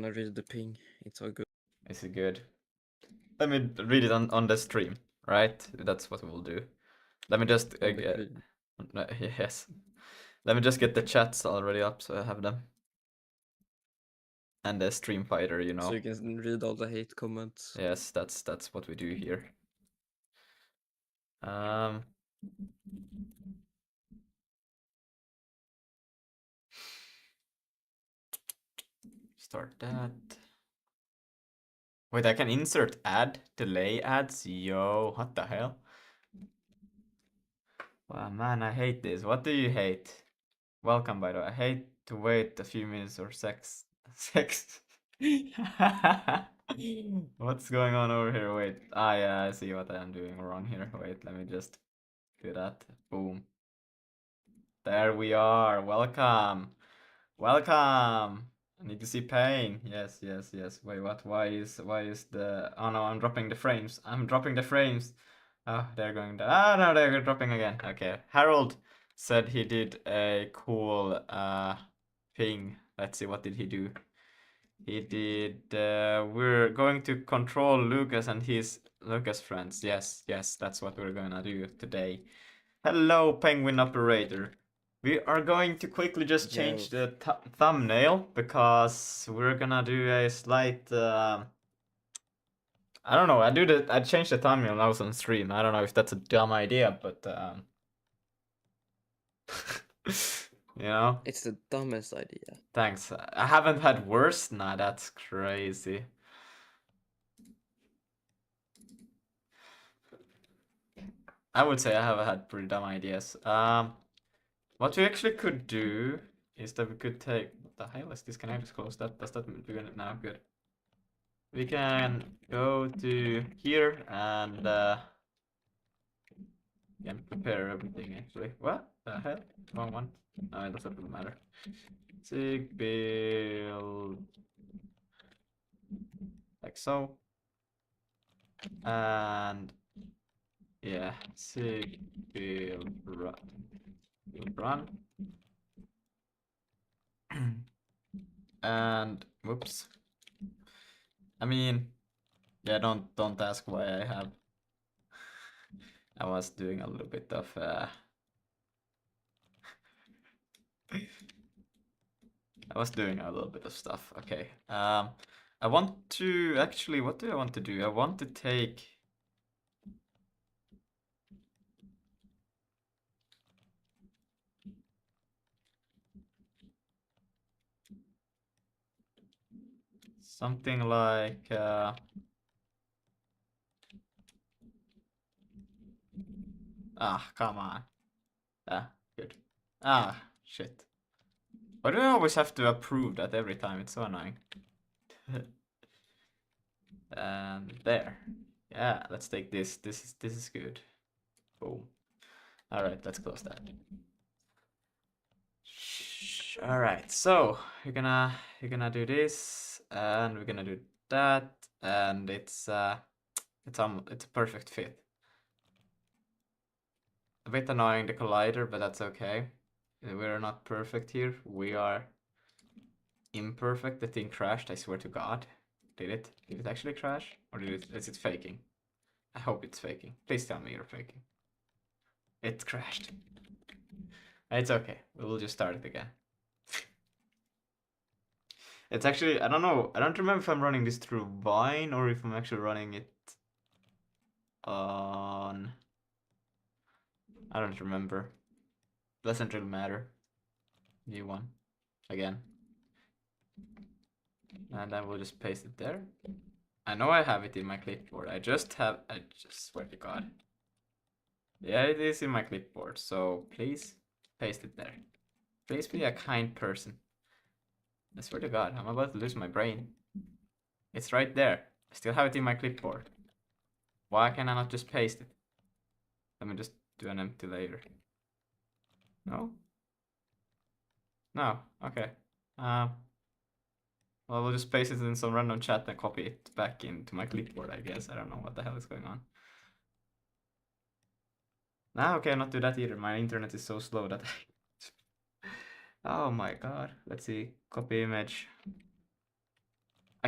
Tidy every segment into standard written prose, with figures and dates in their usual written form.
gonna read the ping. It's all good. Is it good? Let me read it on the stream, right? That's what we'll do. Let me just yes. Let me just get the chats already up so I have them. And the stream fighter, you know. So you can read all the hate comments. Yes, that's what we do here. Start that. Wait, I can insert ad, delay ads? Yo, what the hell? Wow, man, I hate this. What do you hate? Welcome, by the way. I hate to wait a few minutes or sex. Sex. What's going on over here? Wait. Ah, yeah, I see what I am doing wrong here. Wait, let me just do that. Boom. There we are. Welcome. Welcome. I need to see pain. Yes, yes, yes. Wait, what? Why is the... Oh no, I'm dropping the frames. I'm dropping the frames. Oh, they're going down. Ah, no, they're dropping again. Okay. Harold said he did a cool thing. Let's see, what did he do? He did... we're going to control Lucas and his Lucas friends. Yes, yes, that's what we're gonna do today. Hello, Penguin Operator. We are going to quickly just change the thumbnail because we're gonna do a slight... I don't know, I changed the thumbnail now on stream. I don't know if that's a dumb idea, but you know? It's the dumbest idea. Thanks. I haven't had worse. Nah, that's crazy. I would say I have had pretty dumb ideas. What we actually could do is that we could take... What the hell is this? Can I just close that? Does that do it now? Good. We can go to here and can prepare everything actually. What the hell? Wrong one. No, it doesn't matter. Sig build like so. And yeah, sig build run. Build run. And whoops. I mean, yeah, don't ask why I have. I was doing a little bit of I was doing a little bit of stuff. Okay. I want to actually, what do I want to do? I want to take something like come on. Ah, good. Ah, shit. Why do I always have to approve that every time? It's so annoying. And there. Yeah, let's take this. This is good. Boom. All right, let's close that. All right, so you're gonna do this, and we're gonna do that, and it's a perfect fit. A bit annoying, the collider, but that's okay. We're not perfect here. We are imperfect. The thing crashed, I swear to God. Did it? Did it actually crash? Or is it faking? I hope it's faking. Please tell me you're faking. It crashed. It's okay. We will just start it again. It's actually, I don't know. I don't remember if I'm running this through Vine or if I'm actually running it on... I don't remember. Doesn't really matter. V1. Again. And then we'll just paste it there. I know I have it in my clipboard. I just swear to God. Yeah, it is in my clipboard. So please paste it there. Please be a kind person. I swear to God, I'm about to lose my brain. It's right there. I still have it in my clipboard. Why can I not just paste it? Let me just do an empty layer. No? No, okay. Well, we'll just paste it in some random chat and copy it back into my clipboard, I guess. I don't know what the hell is going on. Nah, okay, not do that either. My internet is so slow that I... Oh my God. Let's see. Copy image.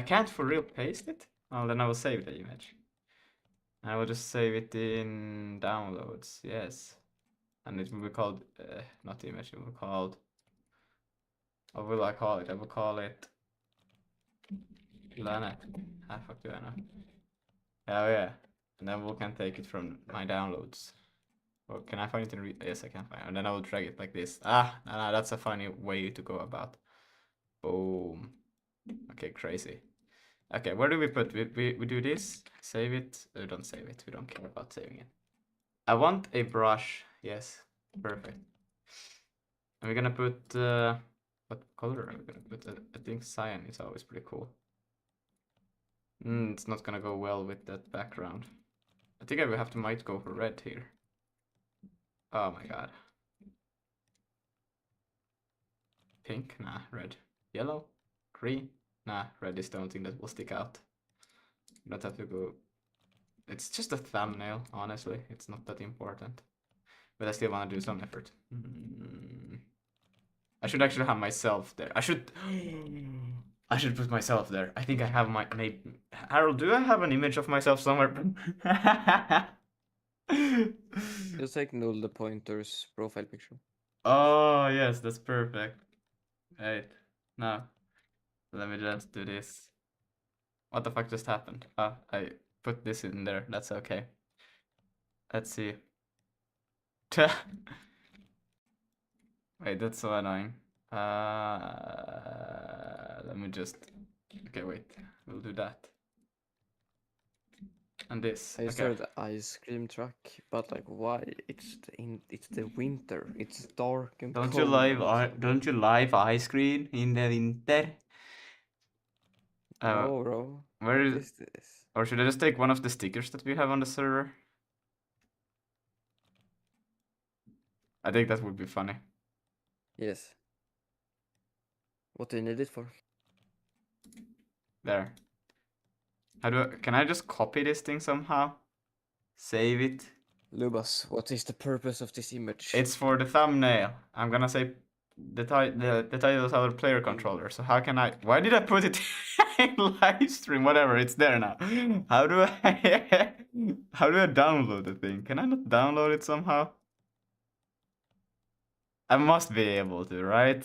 can't for real paste it? Well, then I will save the image. I will just save it in downloads, yes. And it will be called, not the image, it will be called, what will I call it? I will call it Planet. How fuck do I know? Oh yeah. And then we can take it from my downloads. Or can I find it in yes, I can find it. And then I will drag it like this. Ah, no, that's a funny way to go about. Boom. Okay, crazy. Okay, where do we put? We do this, save it. Don't save it. We don't care about saving it. I want a brush. Yes, perfect. And we're gonna put what color are we gonna put? I think cyan is always pretty cool. It's not gonna go well with that background. I think I will have to might go for red here. Oh my god. Pink? Nah, red. Yellow? Green? Nah, red is the only thing that will stick out. You don't have to go. It's just a thumbnail, honestly. It's not that important. But I still want to do some effort. I should actually have myself there. I should put myself there. I think I have my maybe. Harold, do I have an image of myself somewhere? Just take null the pointer's profile picture. Oh yes, that's perfect. Wait, now let me just do this. What the fuck just happened? Oh, I put this in there. That's okay. Let's see. Wait, that's so annoying. Let me just. Okay, wait. We'll do that. And this. I Okay. started the ice cream truck, but like, why? It's the winter. It's dark and Don't cold. don't you like ice cream in the winter? No, bro. Where What is? is this? Or should I just take one of the stickers that we have on the server? I think that would be funny. Yes. What do you need it for? There. Can I just copy this thing somehow? Save it. Lubas, what is the purpose of this image? It's for the thumbnail. I'm gonna say the title is our player controller. So how can I? Why did I put it in live stream? Whatever, it's there now. How do I? How do I download the thing? Can I not download it somehow? I must be able to, right?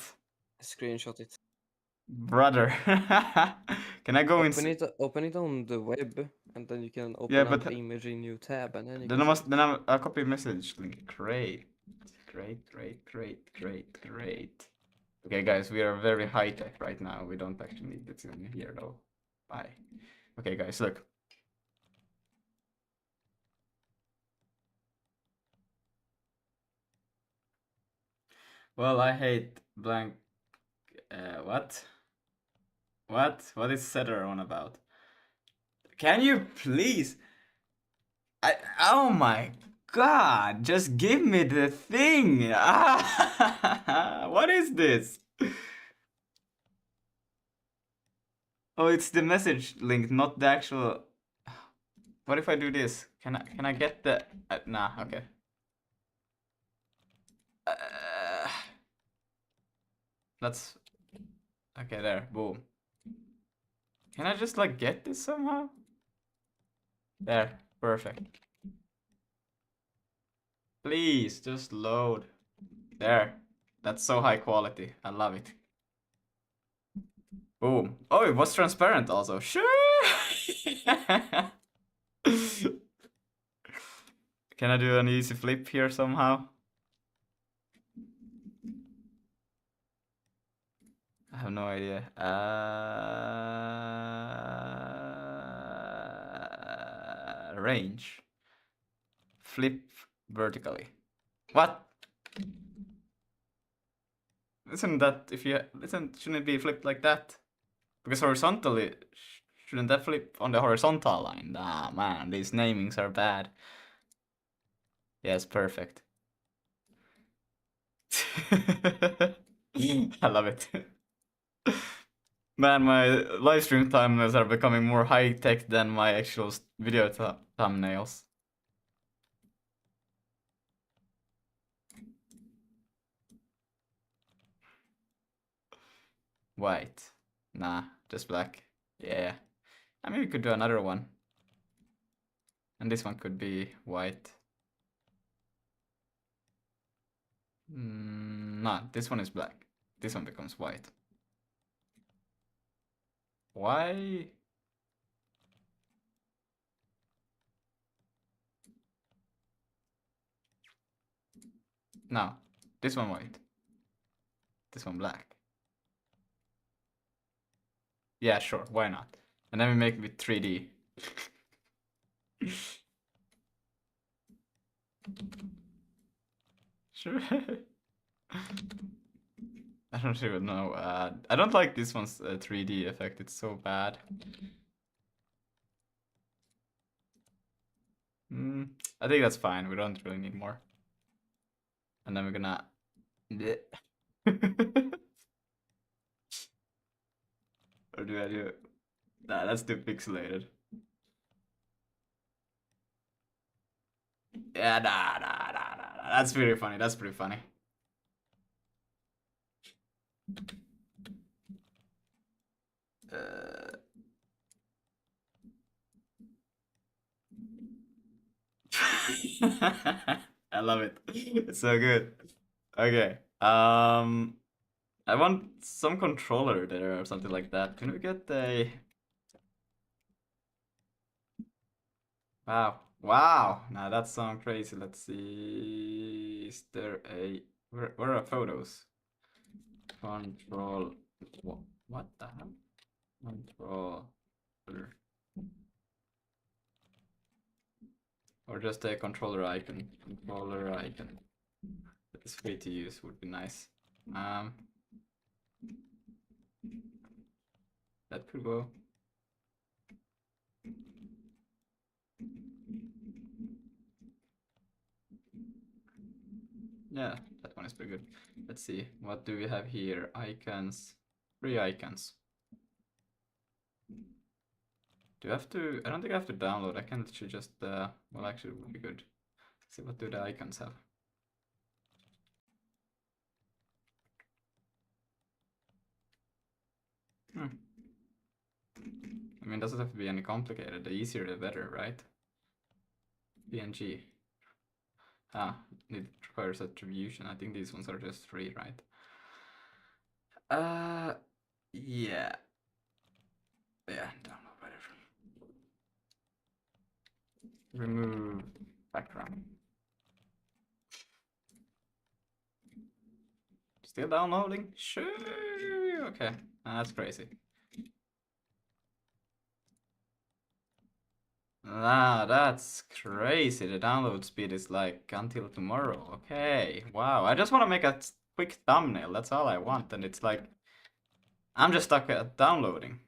Screenshot it. Brother, can I go in? Open it on the web, and then you can Yeah, open but up image in new tab, and then you then can I see must. it. Then I'll copy message link. Great. Great. Okay, guys, we are very high tech right now. We don't actually need it in here though. Bye. Okay, guys, look. Well, I hate blank. What? What is Setter on about? Can you please? Oh my god! Just give me the thing. Ah, what is this? Oh, it's the message link, not the actual. What if I do this? Can I get the? Nah. Okay. That's okay. There. Boom. Can I just like get this somehow? There. Perfect. Please just load. There. That's so high quality. I love it. Boom. Oh, it was transparent also. Sure. Can I do an easy flip here somehow? I have no idea. Range. Flip vertically. What? Isn't that if you shouldn't it be flipped like that? Because horizontally, shouldn't that flip on the horizontal line? Ah man, these namings are bad. Yes, perfect. I love it. Man, my live stream thumbnails are becoming more high tech than my actual video thumbnails. White. Nah, just black. Yeah. I mean, we could do another one. And this one could be white. No, this one is black. This one becomes white. Why? No, this one white. This one black. Yeah, sure, why not? And then we make it with 3D. Sure. I don't even know. I don't like this one's 3D effect. It's so bad. I think that's fine. We don't really need more. And then we're gonna. Or do I do it? Nah, that's too pixelated. Yeah, nah. That's pretty funny. That's pretty funny. Uh... I love it. It's so good. Okay. I want some controller there or something like that. Can we get a... Wow. Wow. Now that sounds crazy. Let's see. Is there a... Where are photos? Control... What the hell? Controller. Or just a controller icon. Controller icon. That's free to use would be nice. That could go. Yeah, that one is pretty good. Let's see, what do we have here? Icons, free icons. Do I have to? I don't think I have to download. I can literally just, well, actually, it would be good. Let's see, what do the icons have? I mean, doesn't have to be any complicated. The easier the better, right? PNG. Ah, it requires attribution. I think these ones are just free, right? Yeah. Yeah, download whatever. Remove background. Still downloading? Sure. Okay, that's crazy. Ah, that's crazy. The download speed is like until tomorrow. Okay, wow. I just want to make a quick thumbnail. That's all I want. And it's like, I'm just stuck at downloading.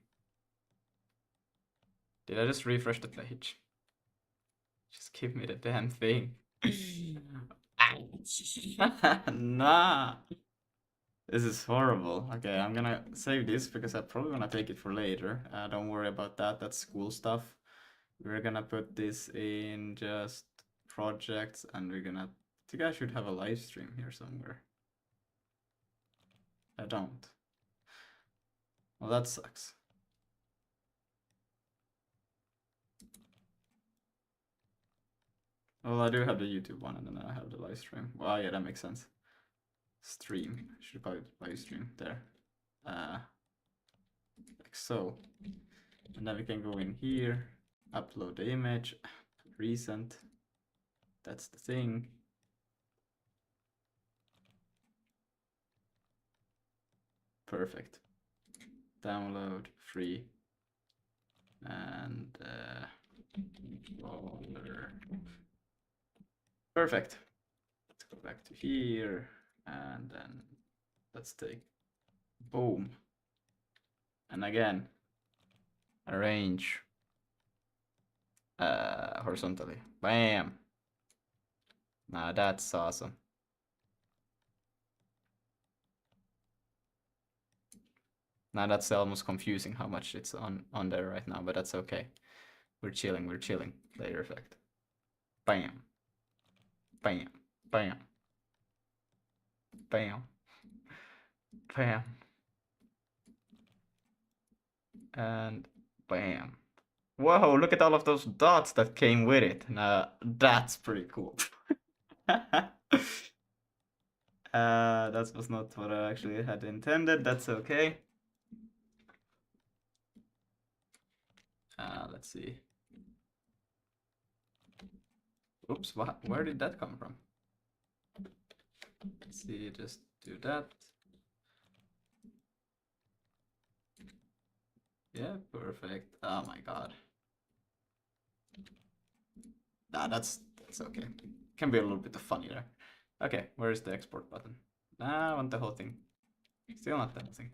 Did I just refresh the page? Just give me the damn thing. Nah. This is horrible. Okay, I'm gonna save this because I'm probably gonna take it for later. Don't worry about that. That's school stuff. We're gonna put this in just projects and we're gonna... I think I should have a live stream here somewhere. I don't. Well, that sucks. Well, I do have the YouTube one and then I have the live stream. Well, yeah, that makes sense. Stream. I should call it live stream there. Like so. And then we can go in here, upload the image, recent. That's the thing. Perfect. Download, free. And controller. Perfect. Let's go back to here and then let's take boom. And again, arrange horizontally. Bam. Now that's awesome. Now that's almost confusing how much it's on there right now, but that's okay. We're chilling. Layer effect. Bam. Bam. Bam. Bam. Bam. And Bam. Whoa, look at all of those dots that came with it. Now, that's pretty cool. That was not what I actually had intended. That's okay. Let's see. Oops, where did that come from? Let's see, just do that. Yeah, perfect. Oh my god. Nah, that's okay. Can be a little bit of funny there. Okay, where is the export button? Nah, I want the whole thing. Still not the whole thing.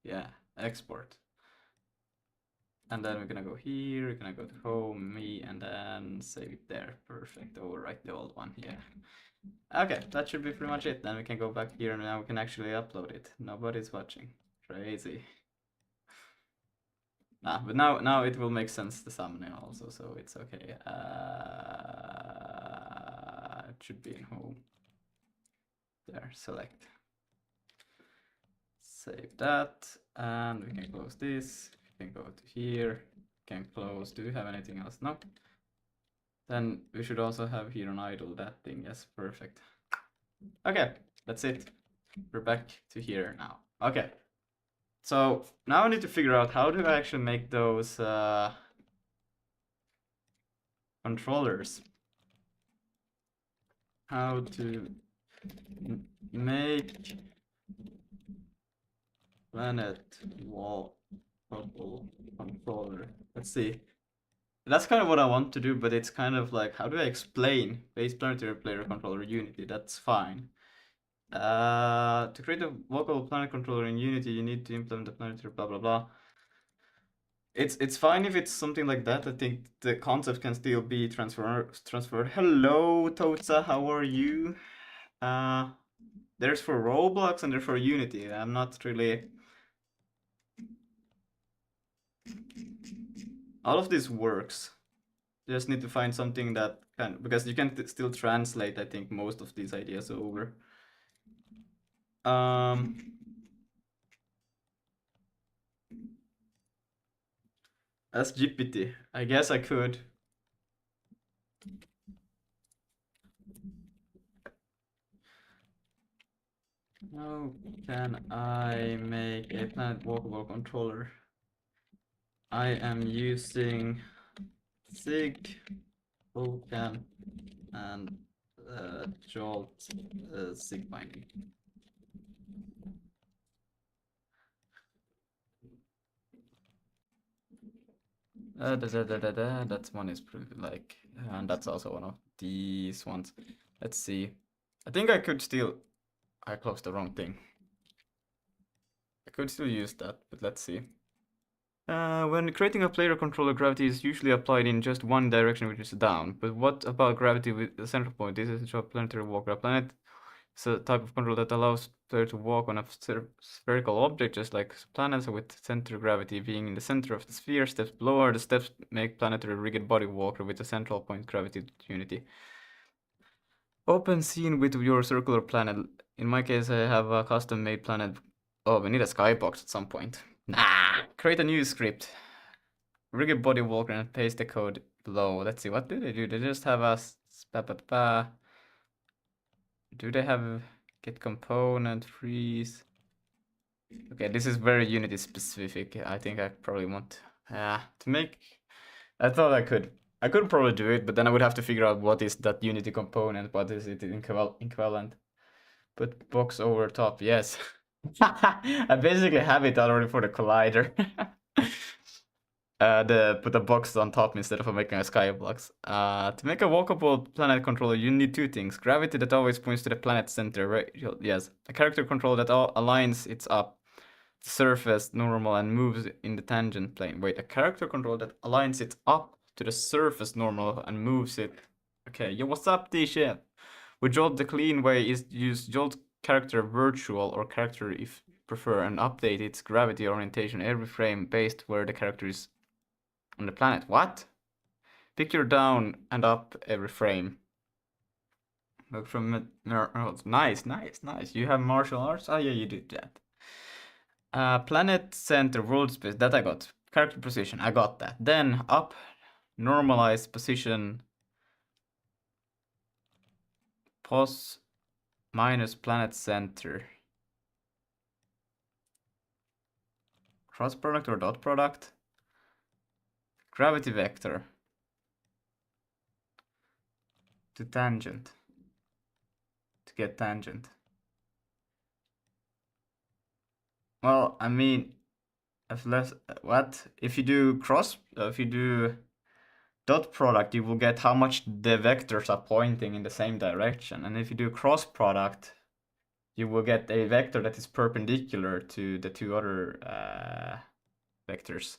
Yeah, export. And then we're gonna go here, we're gonna go to home, me, and then save it there. Perfect. Overwrite the old one, yeah. Okay, that should be pretty much it. Then we can go back here and now we can actually upload it. Nobody's watching. Crazy. Ah, but now it will make sense, the thumbnail also, so it's okay. It should be in home. There, select. Save that, and we can close this. We can go to here, can close. Do we have anything else? No. Then we should also have here on idle that thing. Yes, perfect. Okay, that's it. We're back to here now. Okay. So now I need to figure out how do I actually make those controllers. How to make planet wall bubble controller. Let's see. That's kind of what I want to do, but it's kind of like, how do I explain base planetary player controller Unity? That's fine. To create a local planet controller in Unity, you need to implement the planetary blah blah blah. It's fine if it's something like that. I think the concept can still be transferred. Hello, Toza, how are you? There's for Roblox and there's for Unity. I'm not really. All of this works. You just need to find something that can, because you can still translate, I think, most of these ideas over. As GPT, I guess I could. How can I make a planet walkable controller? I am using Sig, Vulkan, and Jolt Sig binding. That one is pretty like, and that's also one of these ones. Let's see. I think I could still. I closed the wrong thing. I could still use that, but let's see. When creating a player controller, gravity is usually applied in just one direction, which is down. But what about gravity with the central point? This is a planetary walker. A planet is a type of control that allows player to walk on a spherical object, just like planets, with center gravity being in the center of the sphere. Steps below are the steps make planetary rigid body walker with a central point gravity unity. Open scene with your circular planet. In my case, I have a custom-made planet. Oh, we need a skybox at some point. Nah! Create a new script. Rigid body walker and paste the code below. Let's see, what do? They just have a... Do they have get component, freeze? Okay, this is very Unity specific. I think I probably want to make... I thought I could. I could probably do it, but then I would have to figure out what is that Unity component, what is it equivalent. Put box over top, yes. I basically have it already for the collider. Put a box on top instead of making a skybox. To make a walkable planet controller, you need two things. Gravity that always points to the planet center, right? Yes. A character control that aligns its up the surface normal and moves in the tangent plane. Wait, a character control that aligns it up to the surface normal and moves it. Okay, yo, what's up, D-Chef? With Jolt, the clean way is use Jolt character virtual or character if you prefer and update its gravity orientation every frame based where the character is on the planet. What? Picture down and up every frame. Look from nice. You have martial arts? Oh yeah, you do that. Planet center world space, that I got. Character position, I got that. Then up, normalize position, pos minus planet center. Cross product or dot product? Gravity vector to tangent. To get tangent. Well, I mean, if less what if you do if you do dot product, you will get how much the vectors are pointing in the same direction, and if you do cross product, you will get a vector that is perpendicular to the two other vectors.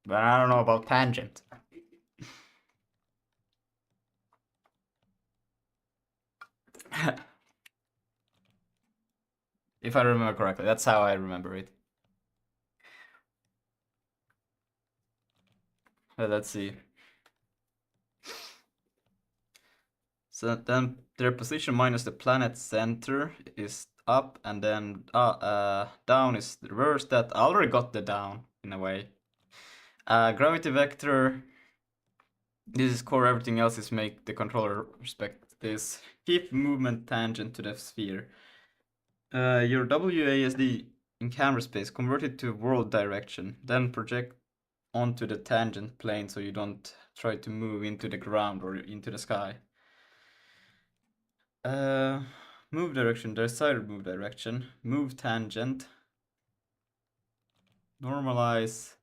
But I don't know about tangent. If I remember correctly, that's how I remember it. Let's see. So then their position minus the planet center is up, and then down is reverse that. I already got the down in a way. Gravity vector. This is core, everything else is make the controller respect this. Keep movement tangent to the sphere. Your WASD in camera space convert it to world direction, then project onto the tangent plane so you don't try to move into the ground or into the sky. Move direction, desired move direction, move tangent, normalize.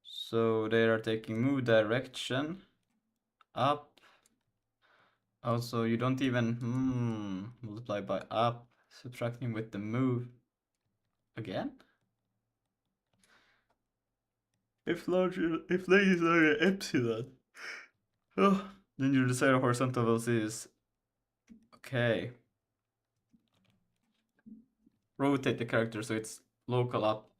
So they are taking move direction up. Also, you don't even multiply by up, subtracting with the move again. If ladies are epsilon, oh, then your desired horizontal velocity is okay. Rotate the character so it's local up.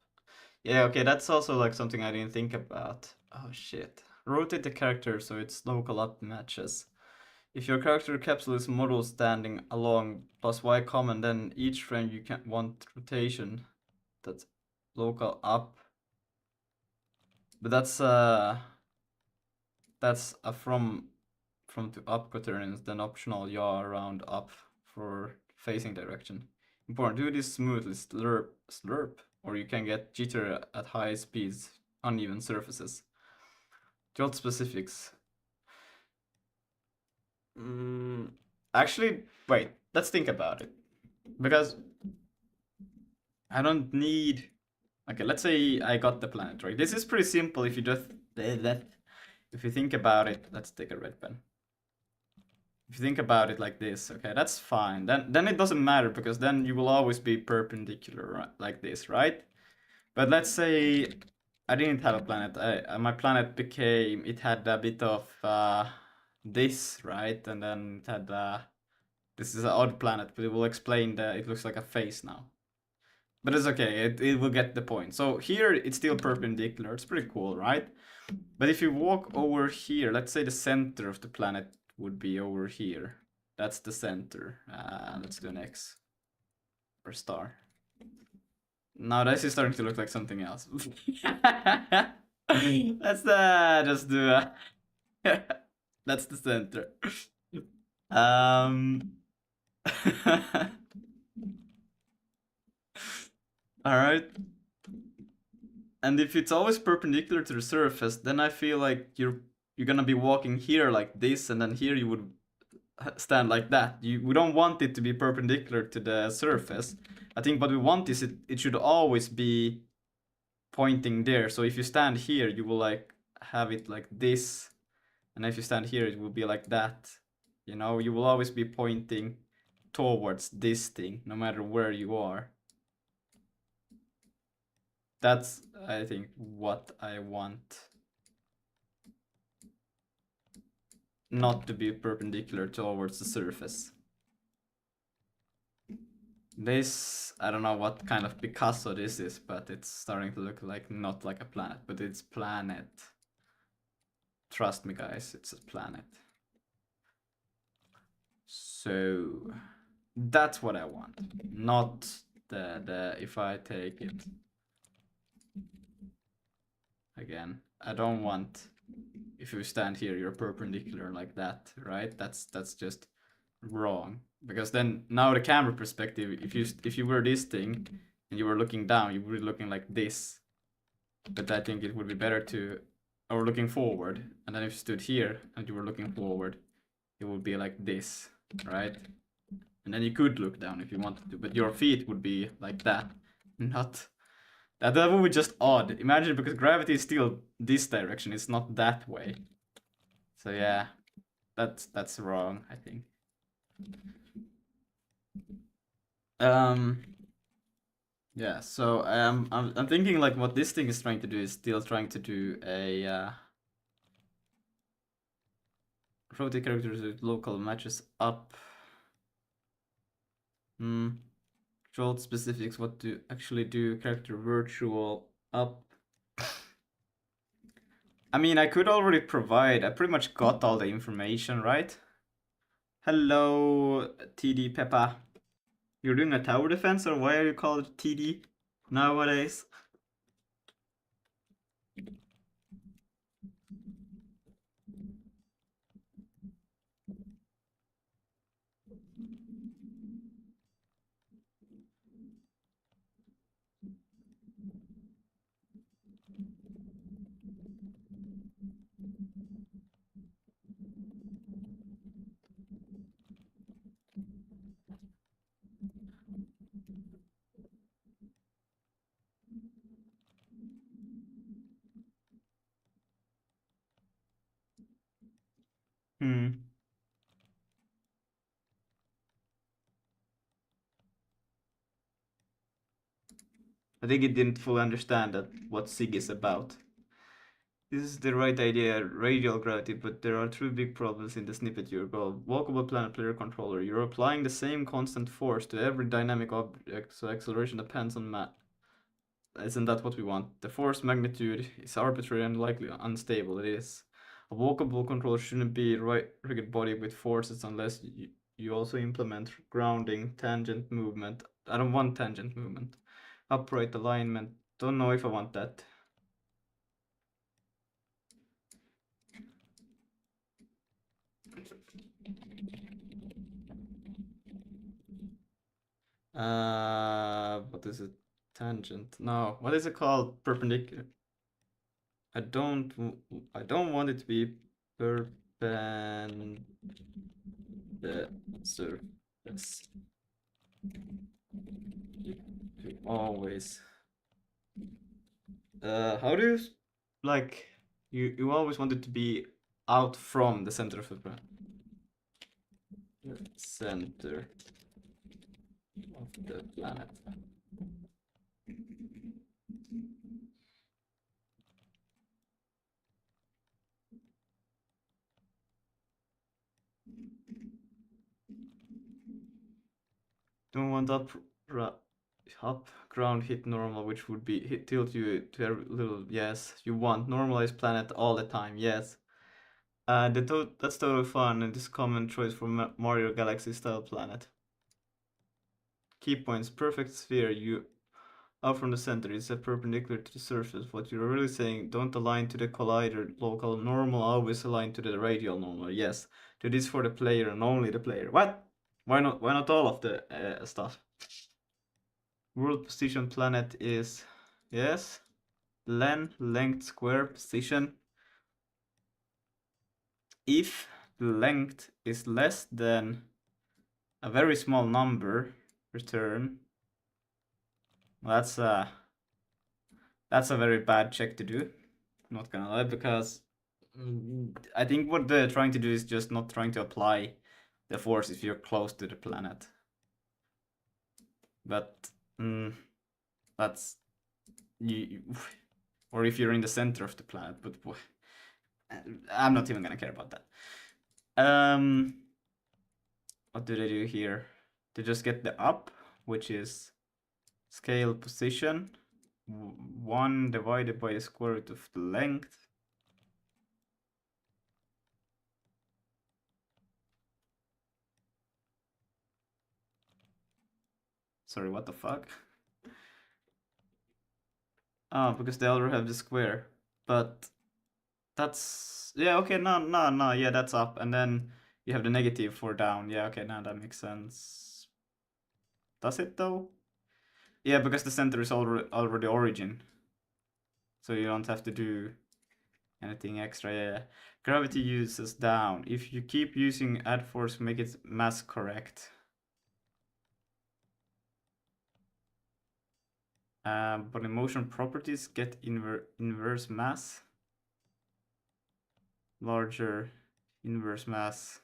Yeah, okay, that's also like something I didn't think about. Oh shit. Rotate the character so it's local up matches. If your character capsule is model standing along plus Y common, then each frame you can want rotation. That's local up. But that's a from to up quaternions, then optional yaw around up for facing direction. Important, do this smoothly, slurp, or you can get jitter at high speeds, uneven surfaces. Jolt specifics. Actually, wait, let's think about it. Because I don't need... Okay, let's say I got the planet, right? This is pretty simple if you just... If you think about it, let's take a red pen. If you think about it like this, okay, that's fine. Then it doesn't matter because then you will always be perpendicular right, like this, right? But let's say I didn't have a planet. My planet became, it had a bit of this, right? And then it had this is an odd planet, but it will explain that it looks like a face now. But it's okay, it will get the point. So here it's still perpendicular. It's pretty cool, right? But if you walk over here, let's say the center of the planet would be over here. That's the center. Let's do an X or star. Now this is starting to look like something else. Let's just do a... That's the center. Alright. And if it's always perpendicular to the surface, then I feel like you're gonna be walking here like this, and then here you would stand like that. We don't want it to be perpendicular to the surface. I think what we want is it should always be pointing there. So if you stand here, you will like have it like this, and if you stand here, it will be like that. You know, you will always be pointing towards this thing, no matter where you are. That's, I think, what I want. Not to be perpendicular towards the surface. This, I don't know what kind of Picasso this is, but it's starting to look like not like a planet, but it's planet. Trust me, guys, it's a planet. So that's what I want. Not the if I take it again, I don't want, if you stand here, you're perpendicular like that, right? That's just wrong, because then now the camera perspective, if you were this thing and you were looking down, you would be looking like this. But I think it would be better to, or looking forward, and then if you stood here and you were looking forward, it would be like this, right? And then you could look down if you wanted to, but your feet would be like that, not that would be just odd. Imagine, because gravity is still this direction, it's not that way. So yeah, that's wrong, I think. Yeah, so I'm thinking like what this thing is trying to do is still trying to do a rotate characters with local matches up. Control specifics, what to actually do, character virtual up. I mean, I could already provide, I pretty much got all the information, right? Hello, TD Peppa. You're doing a tower defense, or why are you called TD nowadays? I think it didn't fully understand that what SIG is about. This is the right idea, radial gravity, but there are two big problems in the snippet you called walkable planet player controller. You're applying the same constant force to every dynamic object, so acceleration depends on mass. Isn't that what we want? The force magnitude is arbitrary and likely unstable. It is. A walkable controller shouldn't be right rigid body with forces unless you also implement grounding, tangent movement. I don't want tangent movement. Upright alignment. Don't know if I want that. What is it? Tangent. No, what is it called? Perpendicular. I don't want it to be perpendicular surface. Always. How do you like? You always want it to be out from the center of the planet. Center of the planet. Don't want up ground hit normal, which would be tilt you to a little. Yes, you want normalized planet all the time. Yes. That's totally fun, and this common choice for Mario Galaxy style planet. Key points: perfect sphere. You out from the center is a perpendicular to the surface. What you're really saying: don't align to the collider local normal. Always align to the radial normal. Yes. Do this for the player and only the player. What? Why not? Why not all of the stuff? World position planet is yes. Length square position. If the length is less than a very small number, return. Well, that's a very bad check to do. I'm not gonna lie, because I think what they're trying to do is just not trying to apply the force if you're close to the planet. But that's you, or if you're in the center of the planet. But I'm not even gonna care about that. What do they do here? They just get the up, which is scale position 1 divided by the square root of the length. Sorry, what the fuck? Oh, because they already have the square. But that's yeah, okay, no, yeah, that's up. And then you have the negative for down. Yeah, okay, now that makes sense. Does it though? Yeah, because the center is already origin. So you don't have to do anything extra. Yeah. Gravity uses down. If you keep using add force, make it mass correct. But in motion properties get inverse mass. Larger inverse mass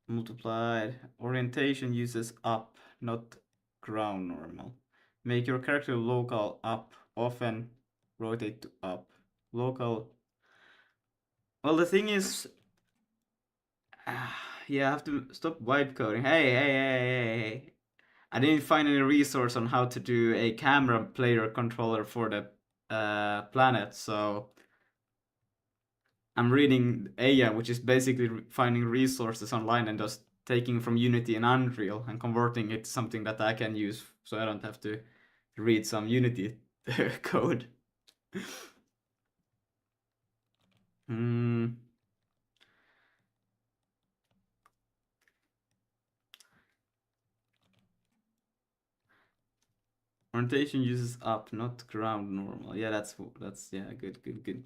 multiplied. Orientation uses up, not ground normal. Make your character local up. Often rotate to up. Local. Well, the thing is, yeah, I have to stop wipe coding. Hey. I didn't find any resource on how to do a camera player controller for the planet, so I'm reading Aya, which is basically finding resources online and just taking from Unity and Unreal and converting it to something that I can use, so I don't have to read some Unity code. Hmm. Orientation uses up, not ground normal. Yeah, that's yeah, good.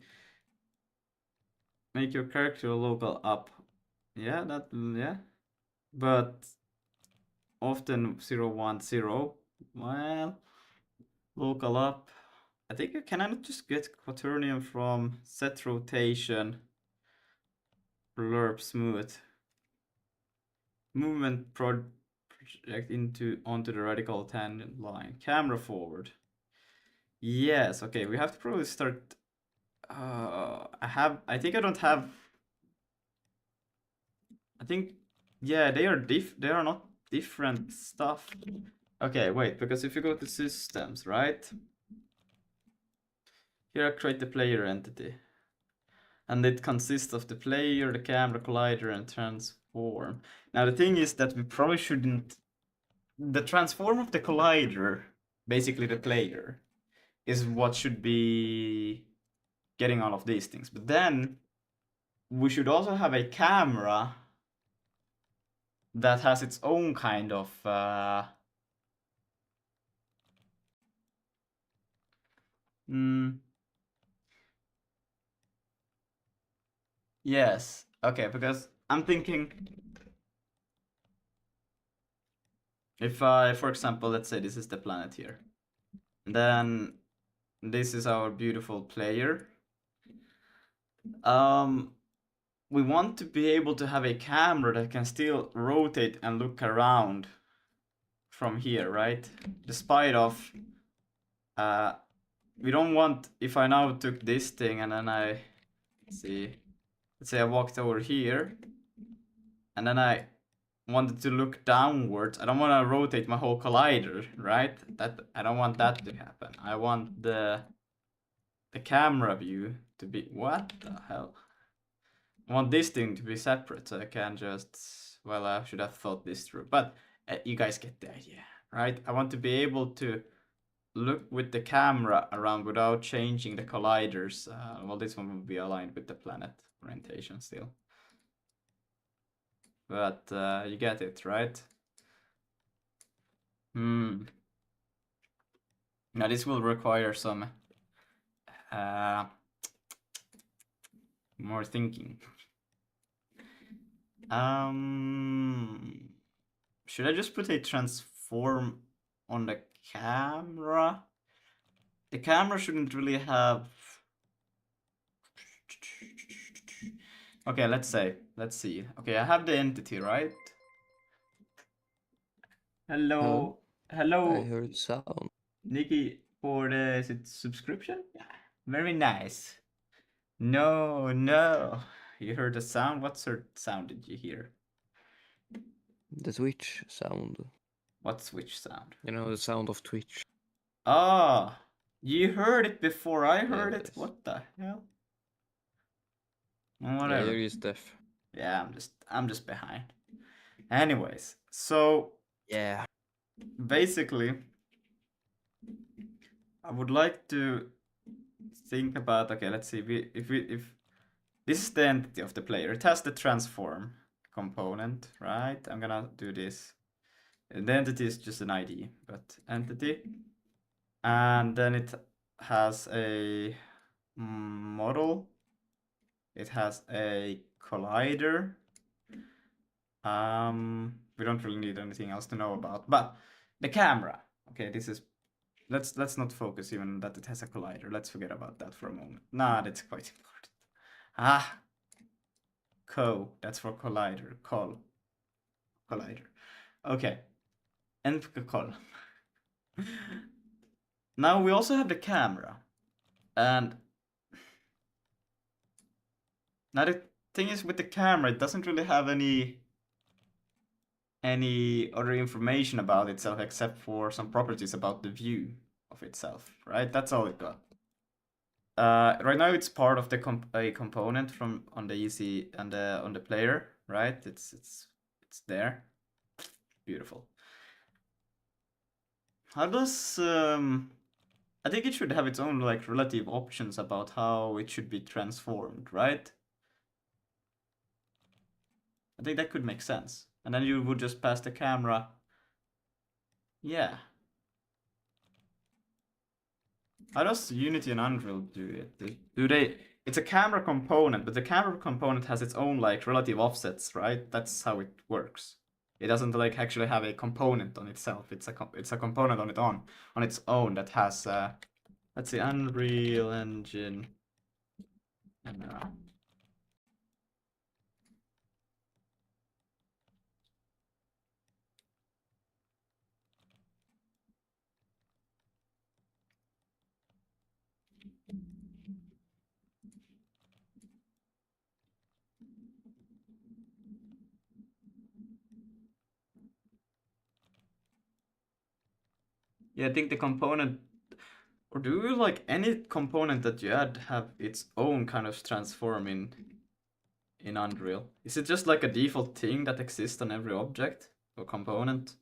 Make your character local up. Yeah, yeah. But often 0, 1, 0. Well, local up. I think can I not just get quaternion from set rotation, blurb smooth, movement project into onto the radical tangent line, camera forward. Yes, okay, we have to probably start. I think I don't have. I think, yeah, they are not different stuff. Okay, wait, because if you go to systems, right? Here I create the player entity. And it consists of the player, the camera, collider, and transform. Now the thing is that we probably shouldn't. The transform of the collider, basically the player, is what should be getting all of these things. But then we should also have a camera that has its own kind of. Mm, yes. Okay, because I'm thinking if I, for example, let's say this is the planet here, then this is our beautiful player. Um, we want to be able to have a camera that can still rotate and look around from here, right? Despite of, uh, we don't want, if I now took this thing and then let's see, let's say I walked over here, and then I wanted to look downwards. I don't want to rotate my whole collider, right? I don't want that to happen. I want the camera view to be, what the hell? I want this thing to be separate so I can just, well, I should have thought this through, but you guys get the idea, right? I want to be able to look with the camera around without changing the colliders. Well, this one will be aligned with the planet orientation still. But you get it, right? Hmm. Now this will require some more thinking. Should I just put a transform on the camera? The camera shouldn't really have. Okay, let's see. Okay, I have the entity, right? Huh? Hello, I hello, heard sound. Nikki, for the is it subscription? Yeah, very nice. No, you heard the sound. What sort of sound did you hear? The Twitch sound. What switch sound? You know, the sound of Twitch. Ah, you heard it before I heard it. Yes. What the hell? Yeah, Whatever. here is deaf. Yeah, I'm just behind. Anyways, so Yeah. basically, I would like to think about, okay, let's see, if this is the entity of the player, it has the transform component, right? I'm gonna do this. And the entity is just an ID, but entity. And then it has a model. It has a collider. We don't really need anything else to know about, but the camera. Okay, this is let's not focus even that it has a collider. Let's forget about that for a moment. Nah, that's quite important. Ah, that's for collider. Collider. Okay, and col. Now we also have the camera, and now the thing is with the camera, it doesn't really have any other information about itself except for some properties about the view of itself, right? That's all it got. Right now it's part of the a component from on the easy and on the player, right? It's there. Beautiful. How does I think it should have its own like relative options about how it should be transformed, right? I think that could make sense. And then you would just pass the camera. Yeah. How does Unity and Unreal do it? Do they? It's a camera component, but the camera component has its own like relative offsets, right? That's how it works. It doesn't like actually have a component on itself. It's a component on its own that has let's see, Unreal Engine. And, yeah, I think the component, or do you like any component that you add have its own kind of transform in Unreal? Is it just like a default thing that exists on every object or component?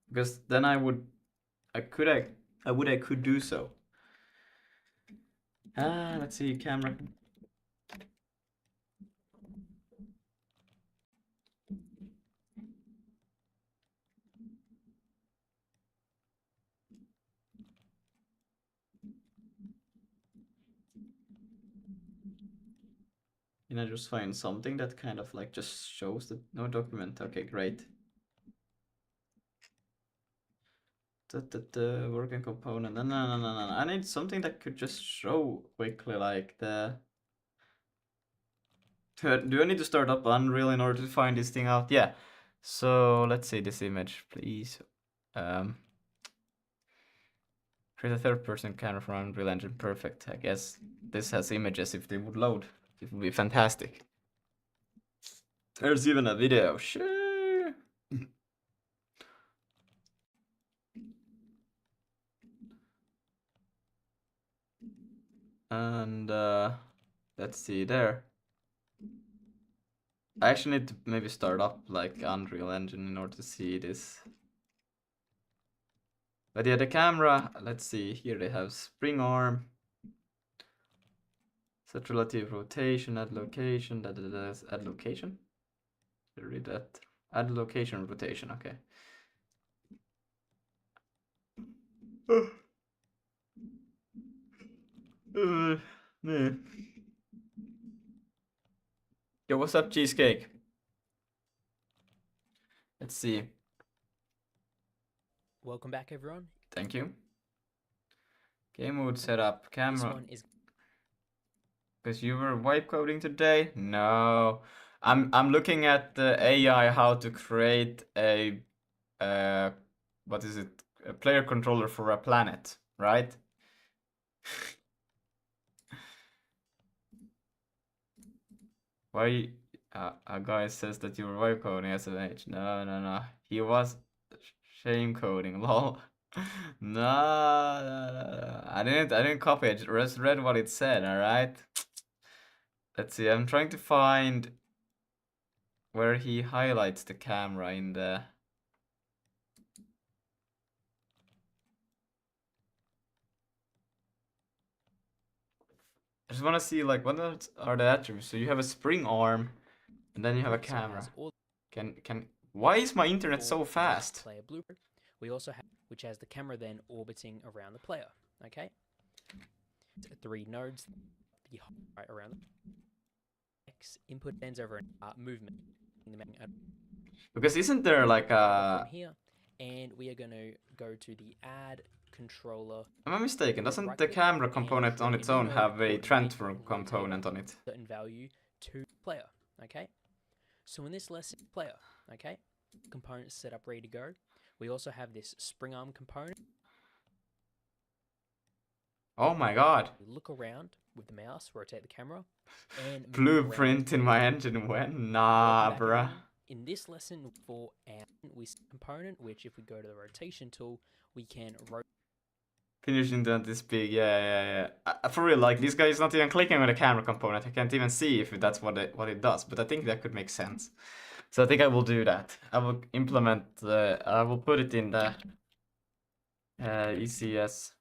Because then I could do so. Let's see, camera. Can I just find something that kind of like just shows the no document? Okay, great. The working component. No. I need something that could just show quickly like the. Do I need to start up Unreal in order to find this thing out? Yeah. So let's see this image, please. Create a third person camera from Unreal Engine. Perfect. I guess this has images if they would load. It would be fantastic. There's even a video. Sure. And let's see there. I actually need to maybe start up like Unreal Engine in order to see this. But yeah, the camera, let's see, here they have spring arm, set relative rotation, add location, add location? Did I read that? Add location rotation, okay. Yeah. Yo, what's up, Cheesecake? Let's see. Welcome back, everyone. Thank you. Game mode setup, This camera. one is Because you were wipe coding today? No. I'm looking at the AI how to create a what is it? A player controller for a planet, right? Why a guy says that you were wipe coding SMH? No. He was shame coding, lol. No. I didn't copy it. Just read what it said, alright? Let's see, I'm trying to find where he highlights the camera in the... I just want to see like what are the attributes. So you have a spring arm, and then you have a camera. Can why is my internet so fast? Player blueprint. We also have which has the camera then orbiting around the player. Okay, 3 nodes, the right around the X input bends over an movement. Because isn't there like from here, and we are going to go to the add controller. Am I mistaken? Doesn't the camera component on its own have a transfer component on it? Certain value to player. Okay, so in this lesson, player. Okay, component set up ready to go. We also have this spring arm component. Oh my god. Look around with the mouse, rotate the camera, and blueprint in my engine when? Nah, bruh. In this lesson for our component, which if we go to the rotation tool, we can rotate. Finishing that this big, yeah. For real, like this guy is not even clicking on the camera component. I can't even see if that's what it does, but I think that could make sense. So I think I will do that. I will implement, I will put it in the ECS,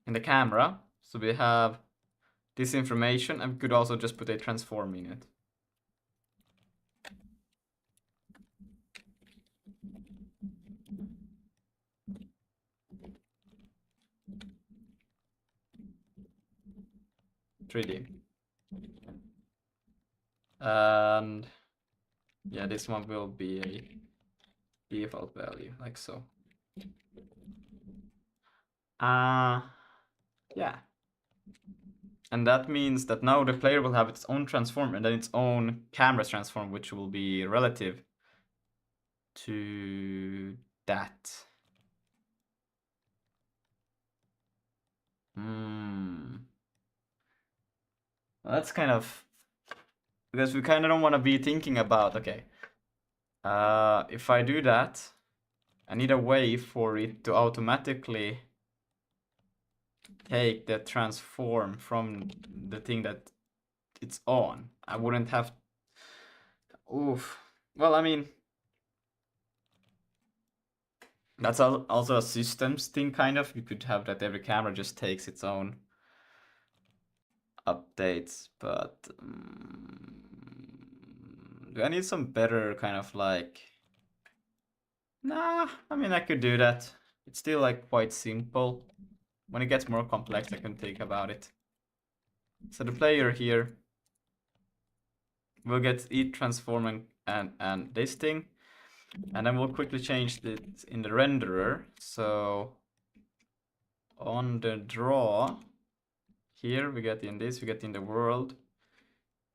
in the camera. So we have this information, and we could also just put a transform in it. .3D. And yeah, this one will be a default value, like so. Yeah. And that means that now the player will have its own transform and then its own camera transform, which will be relative to that. Well, that's kind of... Because we kind of don't want to be thinking about, okay, if I do that, I need a way for it to automatically take the transform from the thing that it's on. I wouldn't have... Oof. Well, I mean... That's also a systems thing, kind of. You could have that every camera just takes its own updates, but... do I need some better kind of like... Nah, I mean, I could do that. It's still like quite simple. When it gets more complex, I can think about it. So the player here will get each transform and this thing. And then we'll quickly change it in the renderer. So on the draw, here we get in this, we get in the world.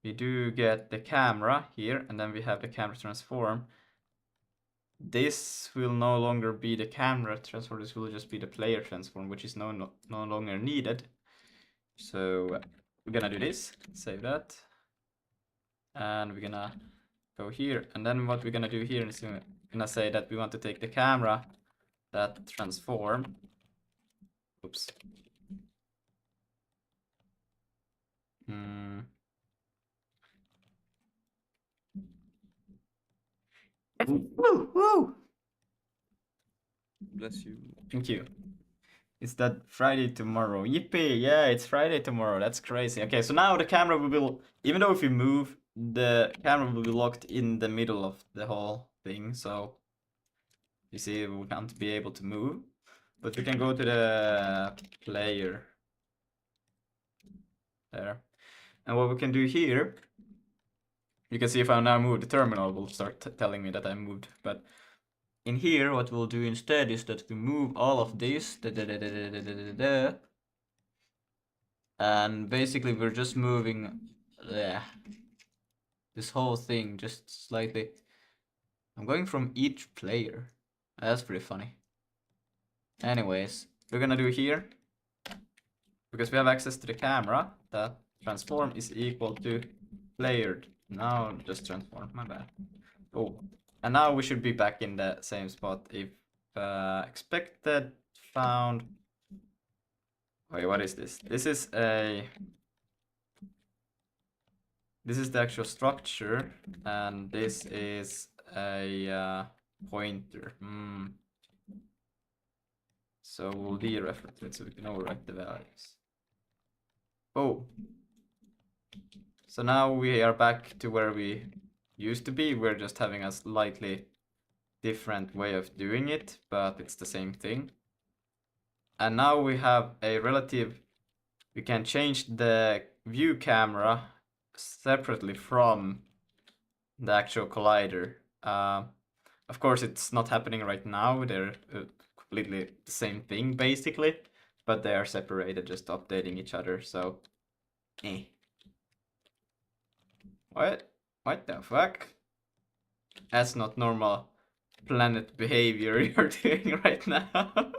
We do get the camera here, and then we have the camera transform. This will no longer be the camera transform, this will just be the player transform, which is no longer needed. So we're gonna do this, save that. And we're gonna go here. And then what we're gonna do here is we're gonna say that we want to take the camera that transform. Oops. Woo, woo. Bless you. Thank you. It's that Friday tomorrow. Yippee! Yeah, it's Friday tomorrow. That's crazy. Okay, so now the camera will, even though if we move, the camera will be locked in the middle of the whole thing. So you see, we can't be able to move, but we can go to the player there. And what we can do here, you can see if I now move, the terminal will start telling me that I moved. But in here, what we'll do instead is that we move all of this, and basically we're just moving this whole thing just slightly. I'm going from each player. That's pretty funny. Anyways, we're gonna do here, because we have access to the camera, that transform is equal to player. Now just transform, my bad. Oh, and now we should be back in the same spot. If expected found... Wait, what is this? This is a... this is the actual structure, and this is a pointer. So we'll dereference it so we can overwrite the values. Oh. So now we are back to where we used to be. We're just having a slightly different way of doing it, but it's the same thing. And now we have a relative, we can change the view camera separately from the actual collider. Of course, it's not happening right now. They're completely the same thing, basically, but they are separated, just updating each other. So, What the fuck? That's not normal planet behavior you're doing right now.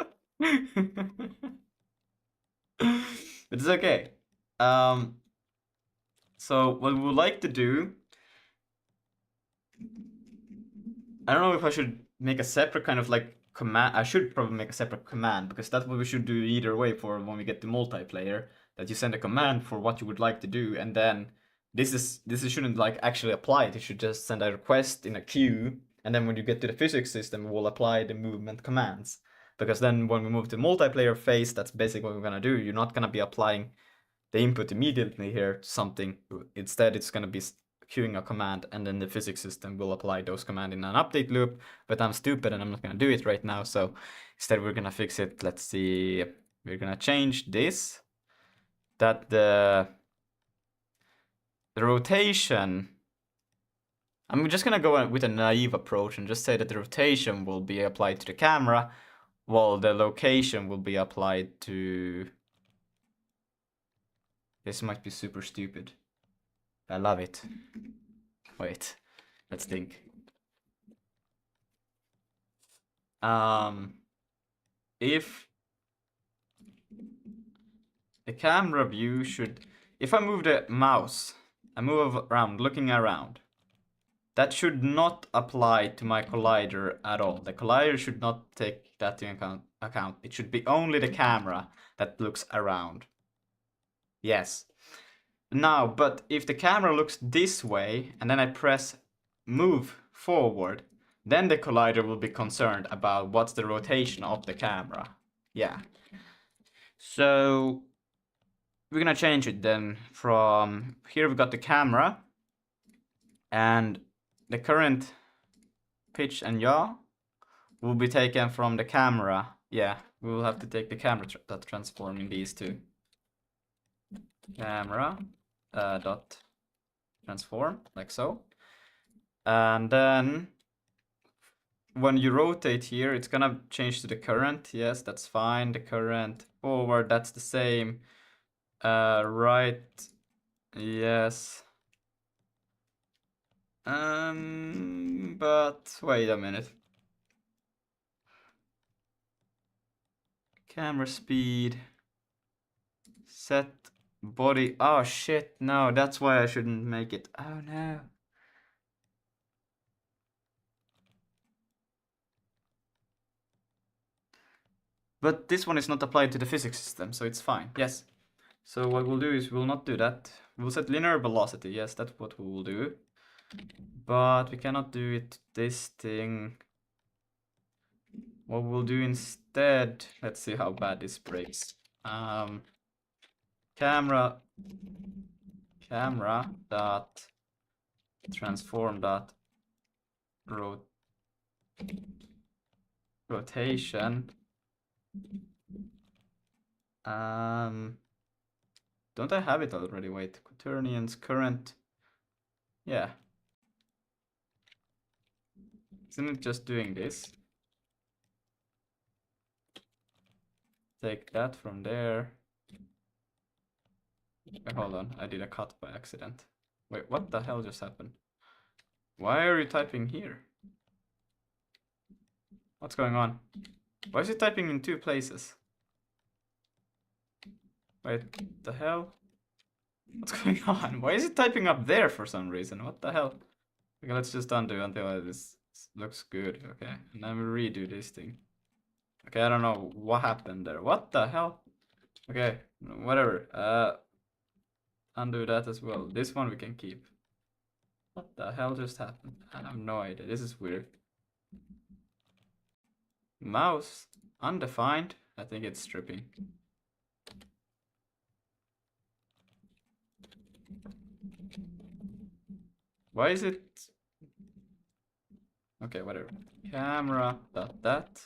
But it's okay. So what we would like to do, I don't know if I should make a separate kind of like command. I should probably make a separate command, because that's what we should do either way for when we get to multiplayer, that you send a command for what you would like to do, and then this shouldn't like actually apply it. You should just send a request in a queue, and then when you get to the physics system, we'll apply the movement commands. Because then when we move to multiplayer phase, that's basically what we're gonna do. You're not gonna be applying the input immediately here to something. Instead, it's gonna be queuing a command, and then the physics system will apply those commands in an update loop. But I'm stupid and I'm not gonna do it right now. So instead, we're gonna fix it. Let's see. We're gonna change this. That the rotation, I'm just gonna go with a naive approach and just say that the rotation will be applied to the camera, while the location will be applied to... This might be super stupid. I love it. Wait, let's think. If the camera view should... If I move the mouse, I move around, looking around, that should not apply to my collider at all. The collider should not take that into account. It should be only the camera that looks around. Yes. Now, but if the camera looks this way, and then I press move forward, then the collider will be concerned about what's the rotation of the camera. Yeah. So we're gonna change it then from here. We've got the camera, and the current pitch and yaw will be taken from the camera. Yeah, we will have to take the camera that transforming these two. Camera dot transform, like so. And then when you rotate here, it's gonna change to the current. Yes, that's fine. The current forward, that's the same. Right, yes. But wait a minute. Camera speed. Set body. Oh shit, no, that's why I shouldn't make it. Oh no. But this one is not applied to the physics system, so it's fine. Yes. So what we'll do is we'll not do that. We'll set linear velocity. Yes, that's what we will do. But we cannot do it this thing. What we'll do instead, let's see how bad this breaks. Camera dot transform dot rotation. Don't I have it already? Wait, quaternions current. Yeah. Isn't it just doing this? Take that from there. Hold on, I did a cut by accident. Wait, what the hell just happened? Why are you typing here? What's going on? Why is it typing in two places? Wait, the hell? What's going on? Why is it typing up there for some reason? What the hell? Okay, let's just undo until this looks good. Okay, and then we redo this thing. Okay, I don't know what happened there. What the hell? Okay, whatever. Undo that as well. This one we can keep. What the hell just happened? I have no idea. This is weird. Mouse undefined. I think it's stripping. Why is it? Okay, whatever. Camera that.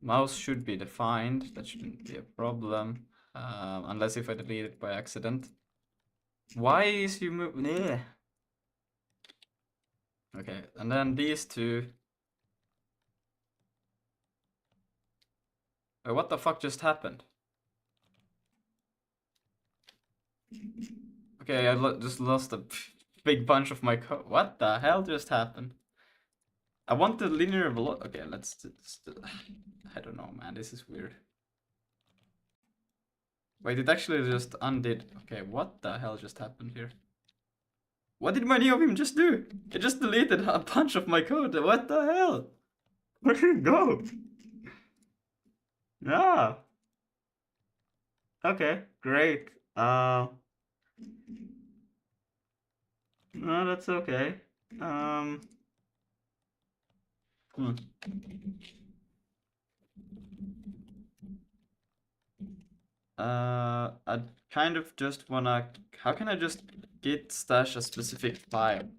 Mouse should be defined. That shouldn't be a problem. Unless if I delete it by accident. Why is you move? Yeah. Okay, and then these two. What the fuck just happened? Okay, I just lost a big bunch of my code. What the hell just happened? I want the linear velocity. Okay, let's. I don't know, man. This is weird. Wait, it actually just undid. Okay, what the hell just happened here? What did my Neovim just do? It just deleted a bunch of my code. What the hell? Where did it go? Yeah. Okay, great. No, that's okay. Hmm. I kind of just wanna. How can I just git stash a specific file?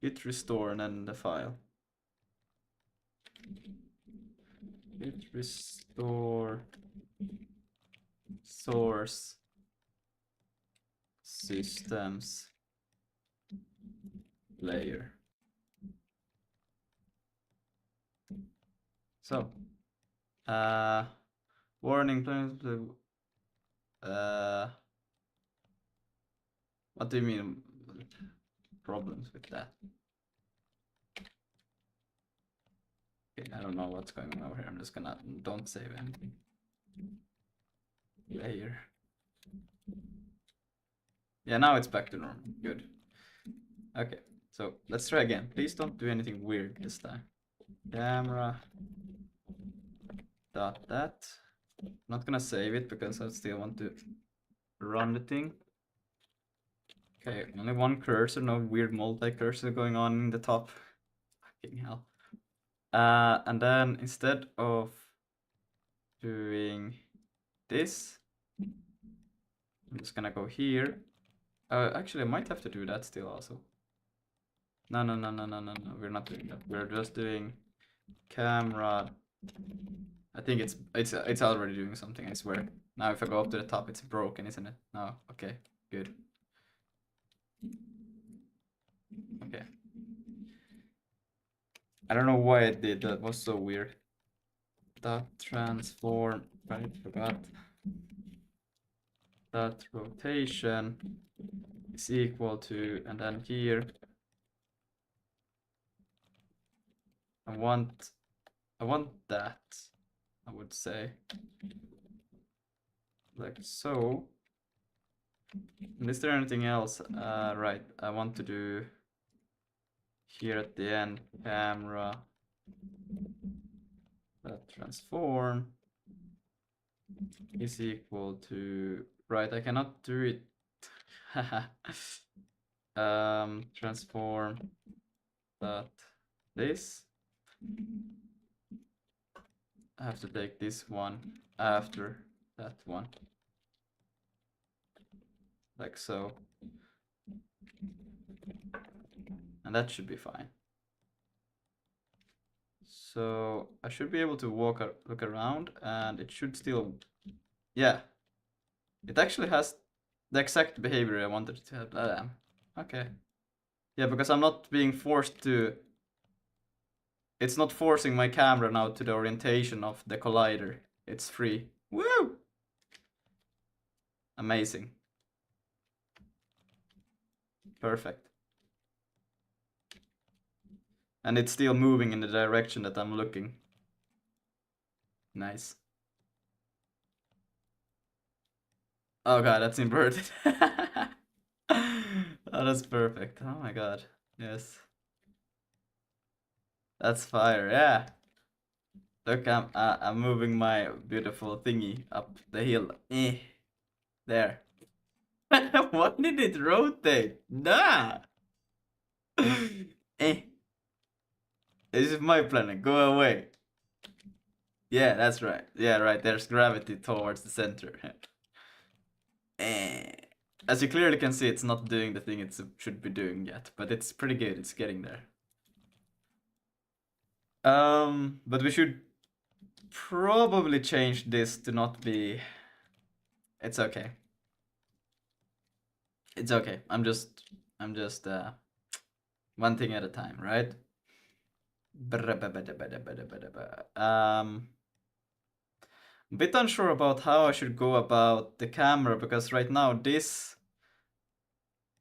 Git restore and then the file. Git restore source systems layer. So, warning, what do you mean problems with that? Okay, I don't know what's going on over here. I'm just gonna, don't save anything. Layer. Yeah, now it's back to normal. Good. Okay, so let's try again. Please don't do anything weird this time. Camera dot that. I'm not gonna save it because I still want to run the thing. Okay, only one cursor, no weird multi-cursor going on in the top. Fucking hell. And then instead of doing this, I'm just gonna go here. Actually, I might have to do that still also. No, we're not doing that. We're just doing camera. I think it's already doing something, I swear. Now if I go up to the top, it's broken, isn't it? No, okay, good. Okay. I don't know why it did, that was so weird. Dot transform, I forgot. Dot rotation is equal to, and then here, I want that, I would say. Like so. And is there anything else? Right, I want to do here at the end, camera that transform is equal to, right, I cannot do it. Transform that this. I have to take this one after that one. Like so. And that should be fine. So I should be able to look around and it should still, yeah. It actually has the exact behavior I wanted it to have. Okay. Yeah, because I'm not being forced to... It's not forcing my camera now to the orientation of the collider. It's free. Woo! Amazing. Perfect. And it's still moving in the direction that I'm looking. Nice. Oh god, that's inverted. Oh, that's perfect. Oh my god. Yes. That's fire, yeah. Look, I'm moving my beautiful thingy up the hill. There. Why did it rotate? Nah. This is my planet. Go away. Yeah, that's right. Yeah, right. There's gravity towards the center. As you clearly can see, it's not doing the thing it should be doing yet, but it's pretty good. It's getting there. But we should probably change this to not be... It's okay. It's okay. I'm just one thing at a time, right? Bit unsure about how I should go about the camera, because right now this...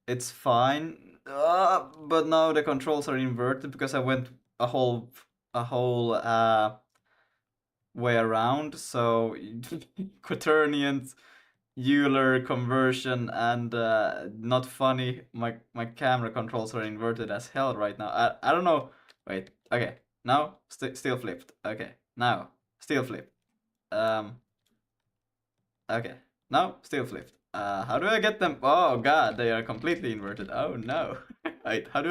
It's fine, but now the controls are inverted because I went a whole way around. So quaternions, Euler conversion, and not funny. My camera controls are inverted as hell right now. I don't know. Wait. Okay. Now still flipped. Okay. Now still flipped. Okay. Now still flipped. How do I get them? Oh god, they are completely inverted. Oh no. Wait, how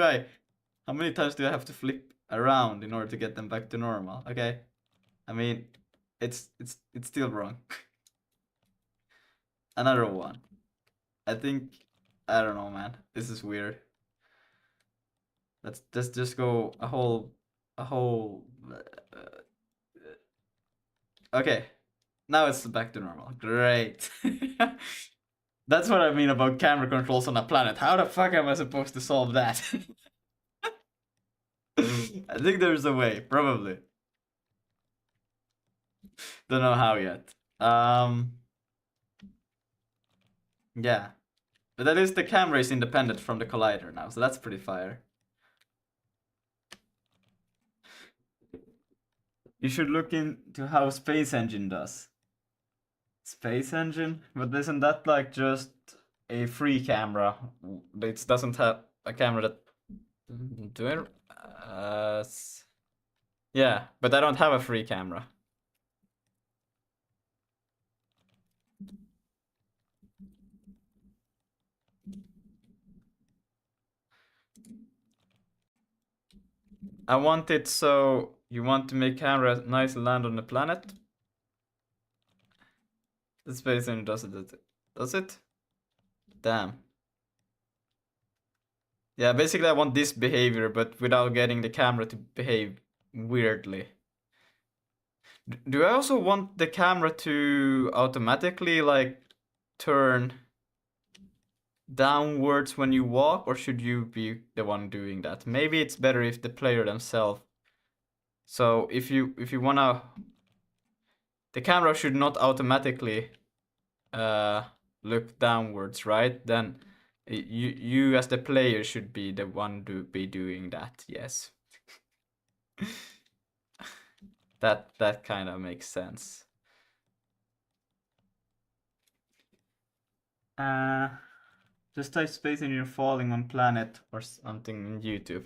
many times do I have to flip around in order to get them back to normal? Okay. I mean, it's still wrong. Another one. I think, I don't know, man. This is weird. Let's just go a whole okay. Now it's back to normal. Great. That's what I mean about camera controls on a planet. How the fuck am I supposed to solve that? I think there's a way, probably. Don't know how yet. Yeah. But at least the camera is independent from the collider now, so that's pretty fire. You should look into how Space Engine does. Space Engine? But isn't that like just a free camera? It doesn't have a camera that... Do it? Yeah, but I don't have a free camera. I want it so you want to make camera nice land on the planet? The Space Engine does it. Does it? Damn. Yeah, basically I want this behavior, but without getting the camera to behave weirdly. Do I also want the camera to automatically like turn downwards when you walk, or should you be the one doing that? Maybe it's better if the player themselves. So if you wanna, the camera should not automatically look downwards, right? Then you as the player should be the one to be doing that. Yes. that kind of makes sense. Just type Space Engine falling on planet or something in YouTube.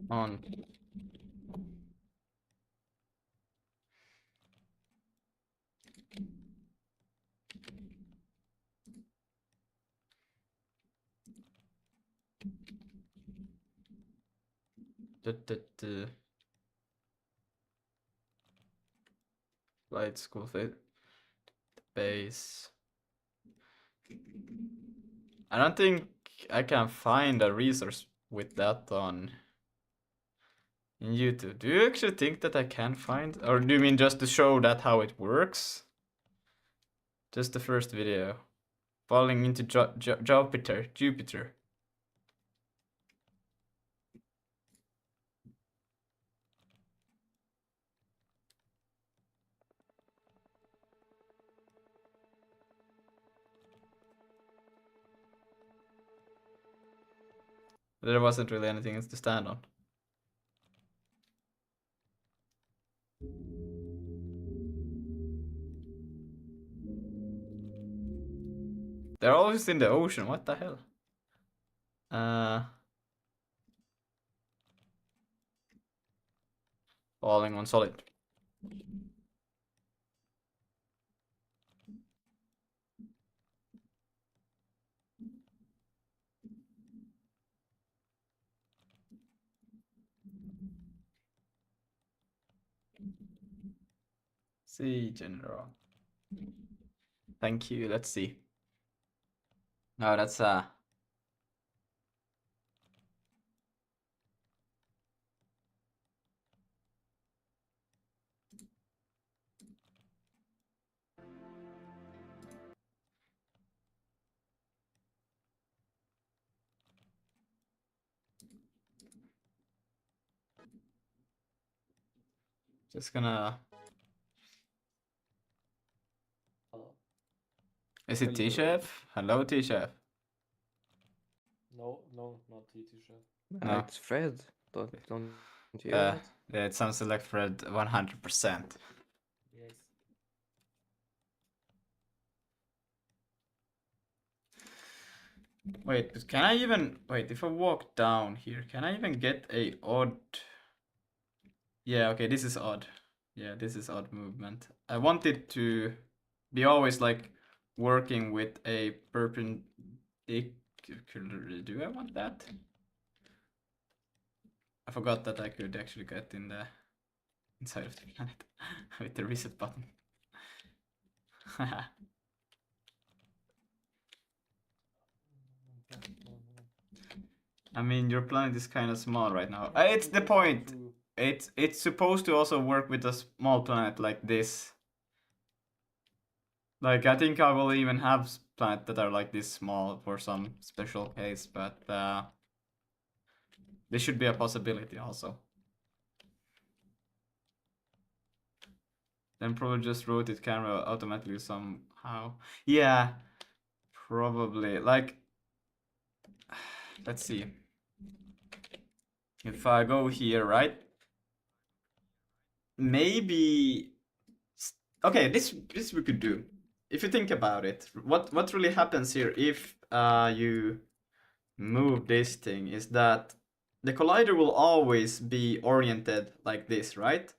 On. Flight school fit base. I don't think I can find a resource with that on in YouTube. Do you actually think that I can find, or do you mean just to show that how it works? Just the first video. Falling into Jupiter. Jupiter. There wasn't really anything else to stand on. They're always in the ocean. What the hell? Falling on solid. See, General. Thank you. Let's see. No, that's just gonna. Is it T-Chef? Hello, T-Chef. No, not TT Chef. No. It's Fred. Don't you hear that? Yeah, it sounds like Fred 100%. Yes. Wait, but can I even wait? If I walk down here, can I even get a odd? Yeah, okay, this is odd. Yeah, this is odd movement. I want it to be always like working with a perpendicular. Do I want that? I forgot that I could actually get in the inside of the planet with the reset button. I mean, your planet is kind of small right now. It's the point. It's supposed to also work with a small planet like this. Like, I think I will even have planets that are like this small for some special case, but this should be a possibility also. Then probably just rotate camera automatically somehow. Yeah, probably. Like, let's see. If I go here, right? Maybe. Okay, this we could do. If you think about it, what really happens here if you move this thing is that the collider will always be oriented like this, right?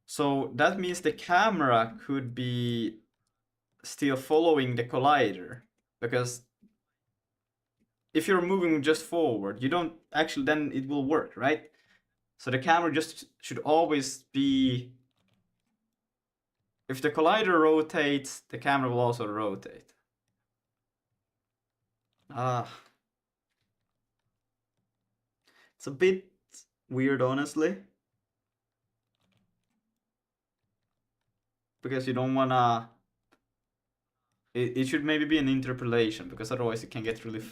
So that means the camera could be still following the collider, because if you're moving just forward, you don't actually, then it will work, right? So the camera just should always be, if the collider rotates, the camera will also rotate. It's a bit weird, honestly, because you don't wanna. It should maybe be an interpolation, because otherwise it can get really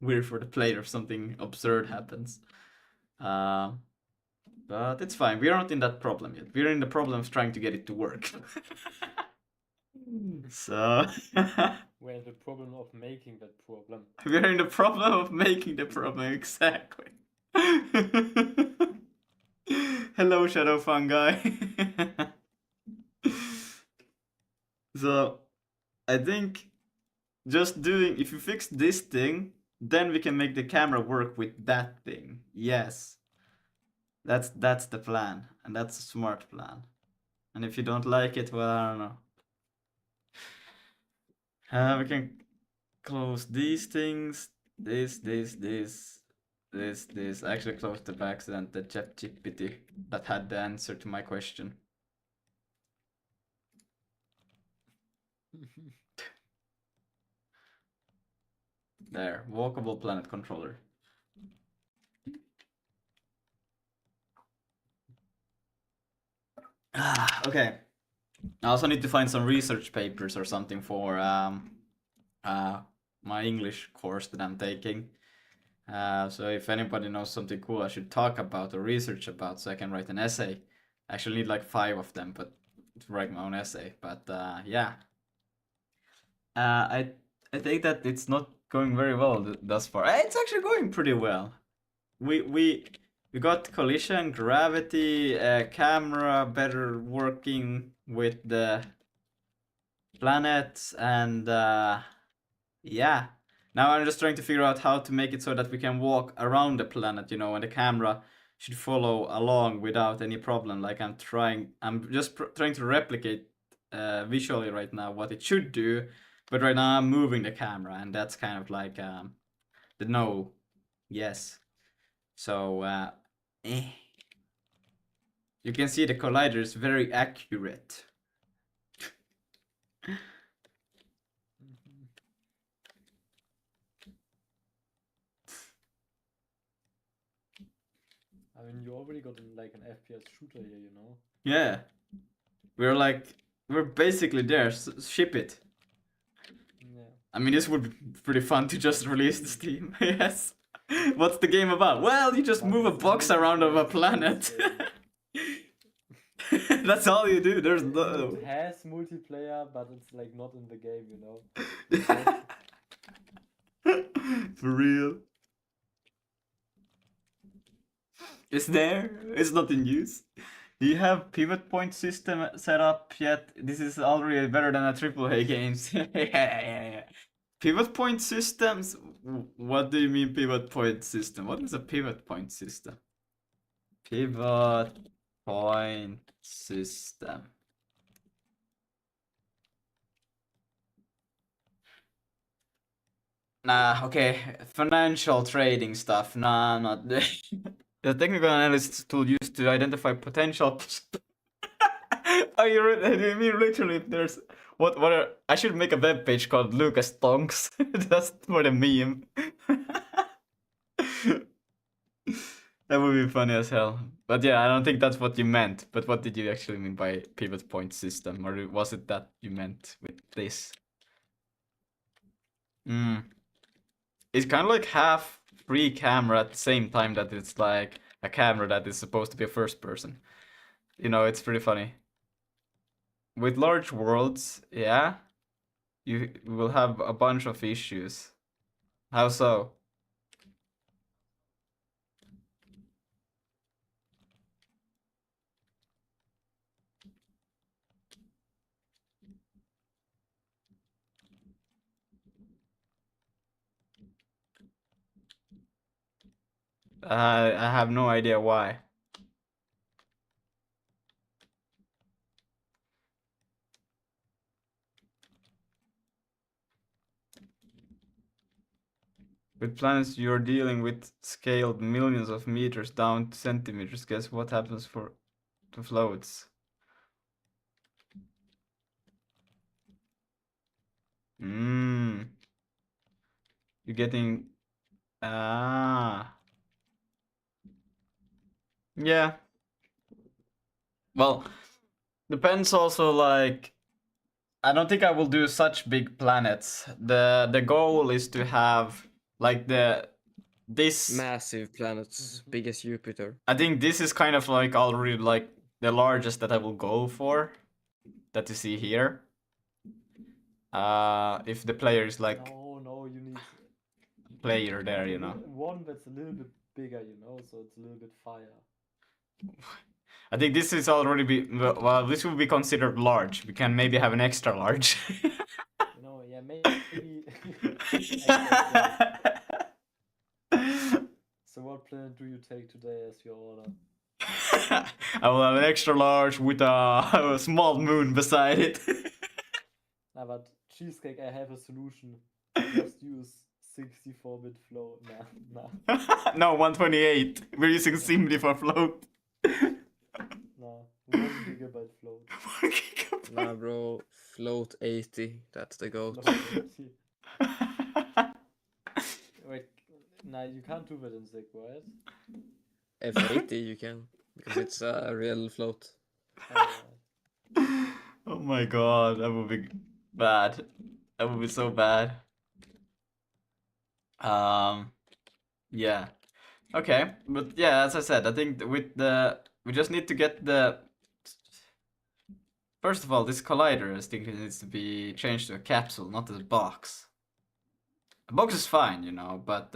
weird for the player if something absurd happens. But it's fine. We're not in that problem yet. We're in the problem of trying to get it to work. So We're in the problem of making that problem. we're in the problem of making the problem, exactly. Hello, Shadow Fungi. So I think just doing, if you fix this thing, then we can make the camera work with that thing. Yes. That's the plan, and that's a smart plan. And if you don't like it, well, I don't know. We can close these things. This. I actually closed it by accident, the ChatGPT that had the answer to my question. There, walkable planet controller. Okay. I also need to find some research papers or something for my English course that I'm taking. So if anybody knows something cool I should talk about or research about, so I can write an essay. I actually need like 5 of them, but to write my own essay. But yeah, I think that it's not going very well thus far. It's actually going pretty well. We got collision, gravity, camera better working with the planets, and yeah. Now I'm just trying to figure out how to make it so that we can walk around the planet, you know, and the camera should follow along without any problem. Like I'm just trying to replicate visually right now what it should do, but right now I'm moving the camera, and that's kind of like the no, yes. So you can see the collider is very accurate. I mean, you already got like an FPS shooter here, you know? Yeah, we're basically there. Ship it. Yeah. I mean, this would be pretty fun to just release the Steam. Yes. What's the game about? Well, you just But move a it's box really around of a fun. planet. That's all you do. There's no. It has multiplayer, but it's like not in the game, you know? For real. It's there. It's not in use. Do you have pivot point system set up yet? This is already better than a AAA games. Yeah. Pivot point systems? What do you mean pivot point system? What is a pivot point system? Pivot point system. Nah, okay. Financial trading stuff. Nah, not the technical analysis tool used to identify potential. Do you mean literally if there's I should make a web page called Lucas Tonks just for the meme. That would be funny as hell. But yeah, I don't think that's what you meant. But what did you actually mean by pivot point system? Or was it that you meant with this? It's kind of like half free camera at the same time that it's like a camera that is supposed to be a first person. You know, it's pretty funny. With large worlds, yeah, you will have a bunch of issues. How so? I have no idea why. With planets, you're dealing with scaled millions of meters down to centimeters. Guess what happens for the floats? You're getting yeah. Well, depends also, like I don't think I will do such big planets. The goal is to have like this Massive planets, big as Jupiter. I think this is kind of like already like the largest that I will go for. That you see here. If the player is like No, you need player there, you know. one that's a little bit bigger, you know, so it's a little bit fire. I think this is already well, this will be considered large. We can maybe have an extra large. You know, yeah, maybe. So what planet do you take today as your order? I will have an extra large with a small moon beside it. Nah, but cheesecake, I have a solution. Just use 64-bit float. Nah. No, 128. We're using Simly for float. Nah, 1 gigabyte float. Nah, bro, float 80. That's the goat. Float 80. Wait, nah, you can't do that in Zig, right? F80 you can, because it's a real float. Alright. Oh my god, that would be bad. That would be so bad. Yeah. Okay, but yeah, as I said, I think with we just need to get the. First of all, this collider I think it needs to be changed to a capsule, not a box. A box is fine, you know, but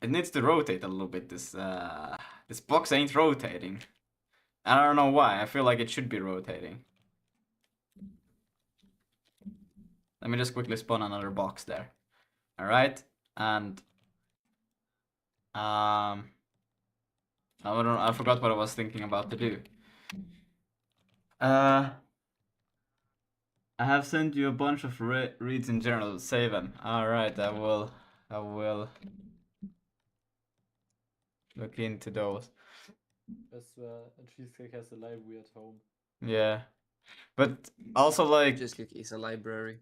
it needs to rotate a little bit. This box ain't rotating. I don't know why. I feel like it should be rotating. Let me just quickly spawn another box there. All right, and I forgot what I was thinking about to do. I have sent you a bunch of reads in general. Save them. All right, I will look into those. That's where a cheesecake has a library at home. Yeah, but also like Cheesecake is a library.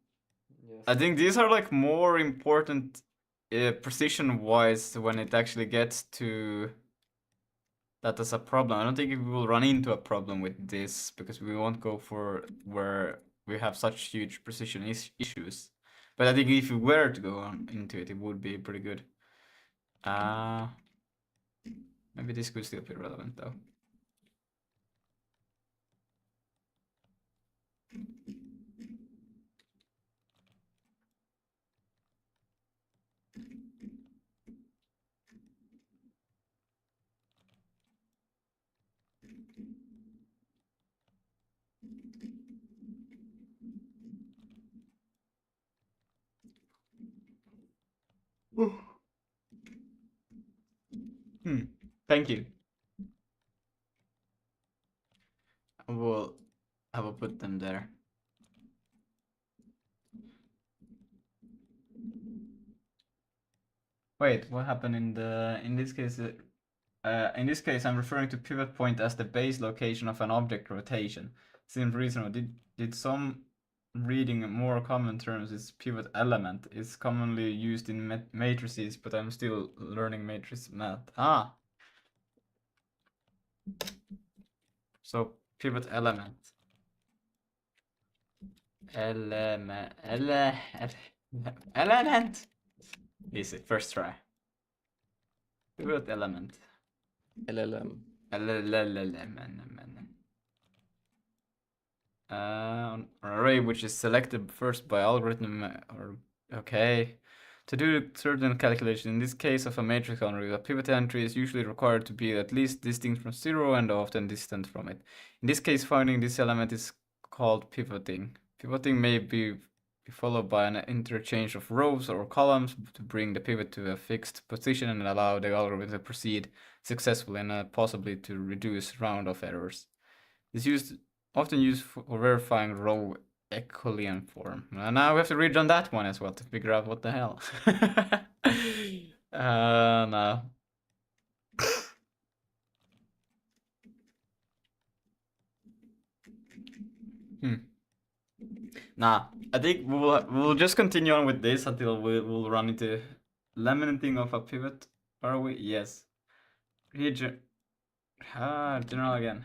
Yes. I think these are like more important precision-wise when it actually gets to that as a problem. I don't think we will run into a problem with this because we won't go for where we have such huge precision issues. But I think if we were to go into it, it would be pretty good. Maybe this could still be relevant though. Thank you. I will put them there. Wait, what happened in this case? In this case, I'm referring to pivot point as the base location of an object rotation. Seems reasonable. Did some reading more common terms is pivot element. It's commonly used in matrices, but I'm still learning matrix math. So pivot element. Element. Easy. First try. Pivot element. LLM. An array which is selected first by algorithm or okay. To do certain calculation, in this case of a matrix array, a pivot entry is usually required to be at least distinct from zero and often distant from it. In this case, finding this element is called pivoting. Pivoting may be followed by an interchange of rows or columns to bring the pivot to a fixed position and allow the algorithm to proceed successfully and possibly to reduce round-off errors. It's often used for verifying row Ecolian form. Now we have to read on that one as well to figure out what the hell. No. Nah, I think we'll just continue on with this until we'll run into laminating of a pivot. Are we? Yes. Here, general again.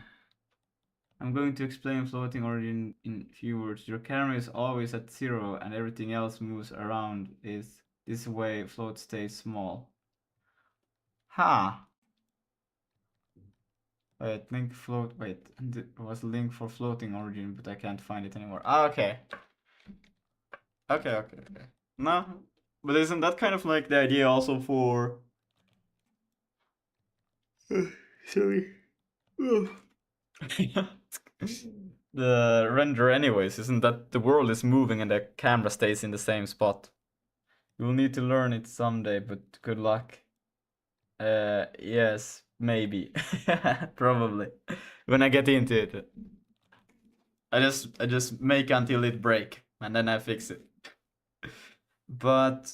I'm going to explain floating origin in few words. Your camera is always at zero and everything else moves around. Is this way float stays small. Wait, link float. Wait, it was link for floating origin, but I can't find it anymore. Okay. Okay. No, but isn't that kind of like the idea also for? Sorry. The render anyways, isn't that the world is moving and the camera stays in the same spot? You'll need to learn it someday, but good luck. Yes, maybe. Probably. When I get into it. I just make until it break and then I fix it. But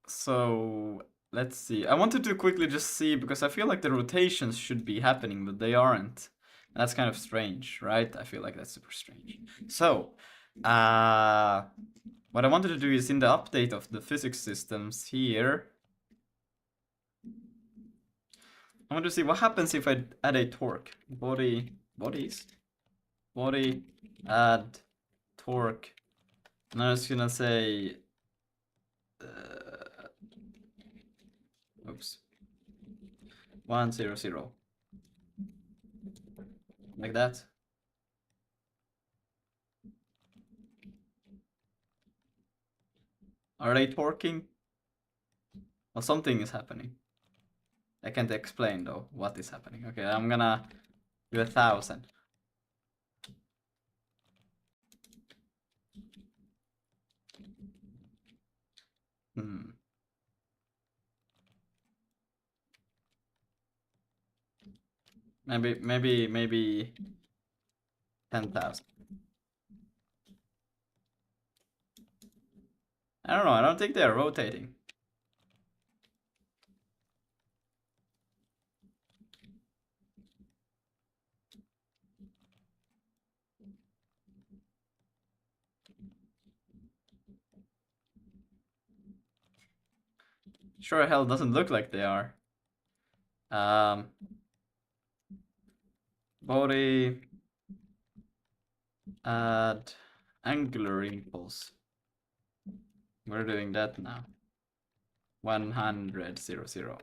so let's see. I wanted to quickly just see because I feel like the rotations should be happening, but they aren't. And that's kind of strange, right? I feel like that's super strange. So, what I wanted to do is in the update of the physics systems here, I want to see what happens if I add a torque. Bodies, body, add torque. And I'm just gonna say, oops, 100, like that. Are they torquing? Well, something is happening. I can't explain though what is happening. Okay, I'm gonna do 1,000. Maybe 10,000. I don't know. I don't think they are rotating. Sure hell doesn't look like they are. Body, add angular impulse. We're doing that now. 100, 0.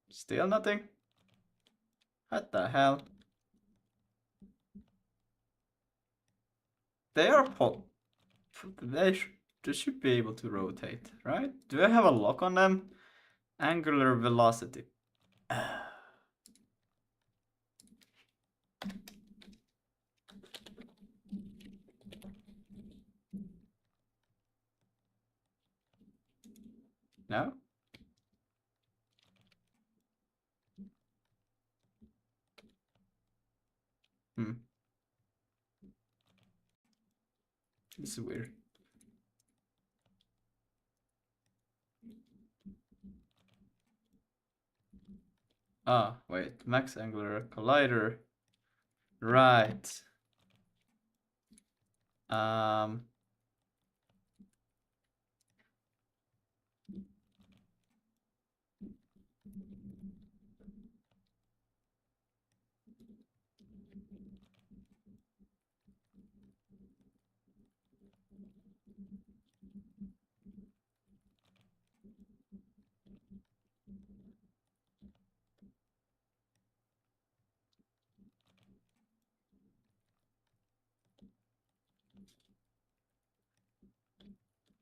Still nothing. What the hell? They are they should be able to rotate, right? Do I have a lock on them? Angular velocity. No? This is weird. Ah, wait. Max angular collider. Right.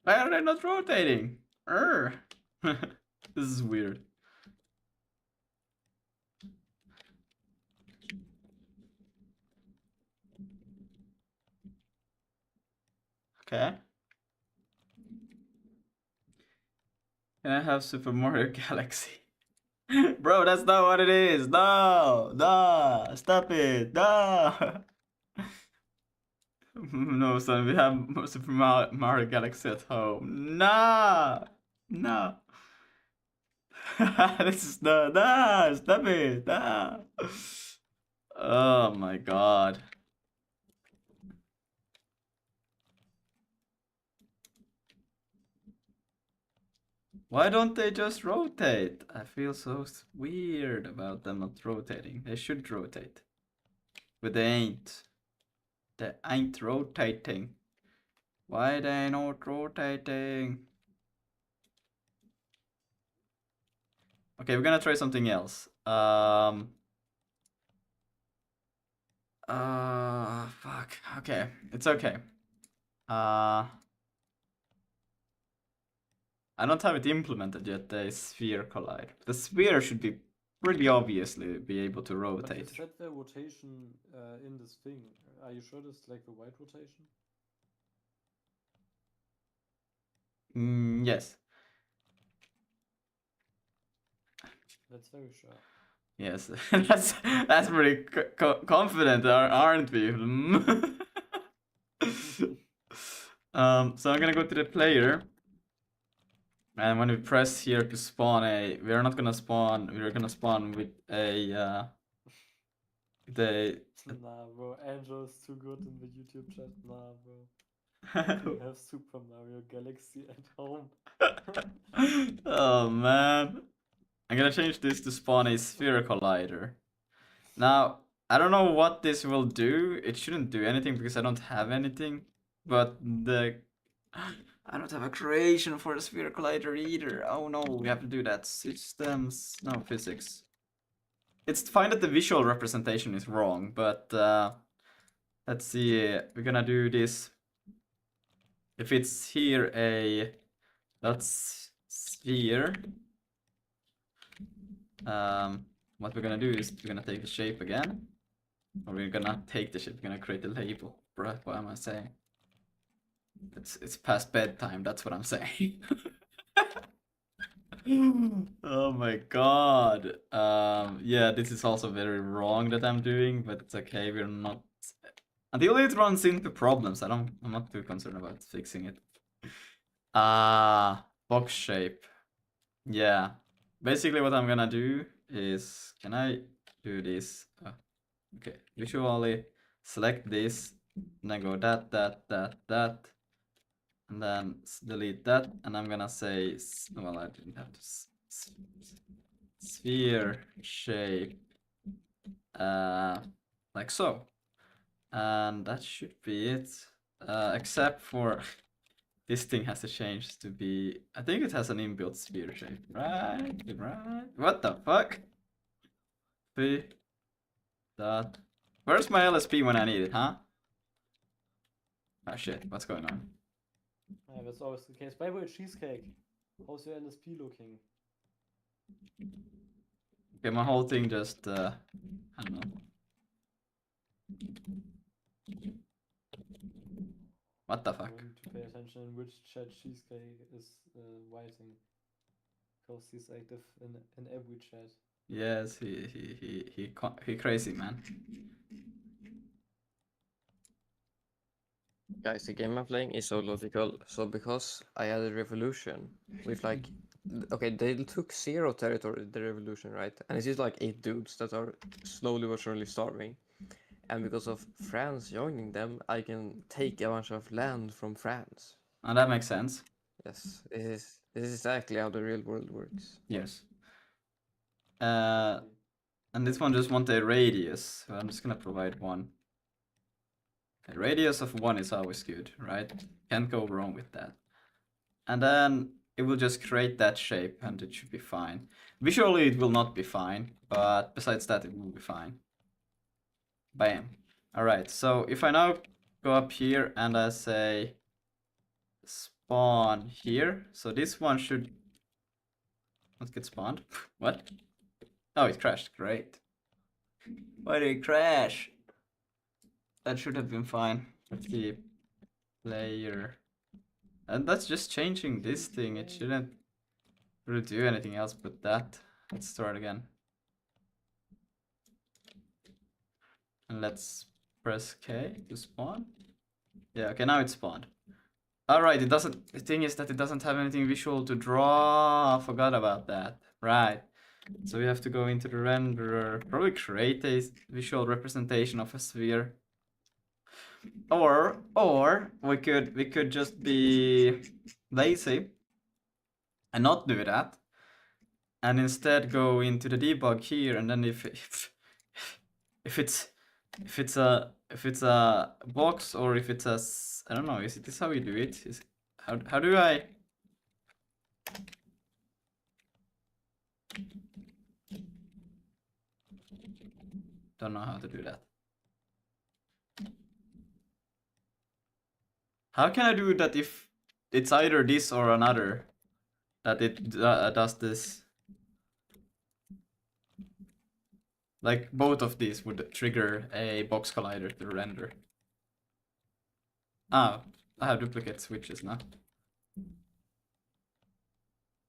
Why are they not rotating? This is weird. Okay. Can I have Super Mario Galaxy? Bro, that's not what it is. No, no, stop it. No. No, son, we have Super Mario Galaxy at home. No, no. This is no, stop it. No. Oh my god. Why don't they just rotate? I feel so weird about them not rotating. They should rotate. But they ain't. They ain't rotating. Why they not rotating? Okay, we're gonna try something else. Fuck. Okay, it's okay. I don't have it implemented yet, the sphere collide. The sphere should be pretty obviously be able to But you rotate. set the rotation in this thing. Are you sure this is like the white rotation? Yes. That's very sure. Yes, that's pretty confident, aren't we? So I'm gonna go to the player, and when we press here to spawn we're gonna spawn with a they Nah, bro. Angel is too good in the YouTube chat. Nah, bro. You have Super Mario Galaxy at home. Oh man. I'm gonna change this to spawn a sphere collider. Now, I don't know what this will do. It shouldn't do anything because I don't have anything. But the... I don't have a creation for the sphere collider either. Oh no, we have to do that. Systems... No, physics. It's fine that the visual representation is wrong, but... let's see. We're gonna do this. If it's here a... That's sphere. What we're gonna do is we're gonna take the shape again. Or we're gonna take the shape, we're gonna create a label. Bruh, what am I saying? It's past bedtime, that's what I'm saying. Oh my god. Yeah, this is also very wrong that I'm doing, but it's okay, we're not... Until it runs into problems, I'm not too concerned about fixing it. Box shape. Yeah. Basically what I'm gonna do is, can I do this? Okay, visually select this, and then go that, and then delete that, and I'm gonna say, well, I didn't have to, sphere shape, like so, and that should be it, except for this thing has to change to be, I think it has an inbuilt sphere shape, right, what the fuck, that, where's my LSP when I need it, huh? Oh shit, what's going on? Yeah, that's always the case. By the way, Cheesecake, how's your LSP looking? Okay, my whole thing just, I don't know. What the I fuck? need to pay attention in which chat Cheesecake is writing. Because he's active in every chat. Yes, he crazy, man. Guys, the game I'm playing is so logical. So because I had a revolution with like, okay, they took 0 territory, the revolution, right? And it's just like 8 dudes that are slowly but surely starving. And because of France joining them, I can take a bunch of land from France. And that makes sense. Yes, this is exactly how the real world works. Yes. And this one just want a radius, so I'm just gonna provide one. A radius of 1 is always good, right? Can't go wrong with that. And then it will just create that shape and it should be fine. Visually it will not be fine, but besides that it will be fine. Bam. Alright, so if I now go up here and I say spawn here, so this one should not get spawned. What? Oh, it crashed. Great. Why did it crash? That should have been fine. Let's see. Player. And that's just changing this thing. It shouldn't really do anything else but that. Let's start again. And let's press K to spawn. Yeah, okay, now it's spawned. Alright, it doesn't... The thing is that it doesn't have anything visual to draw. I forgot about that. Right. So we have to go into the renderer. Probably create a visual representation of a sphere. Or we could just be lazy and not do that. And instead go into the debug here, and then if it's a box, or if it's a, I don't know, is it this how you do it? Is how do I? Don't know how to do that. How can I do that if it's either this or another that it does this? Like both of these would trigger a box collider to render. Ah, I have duplicate switches now.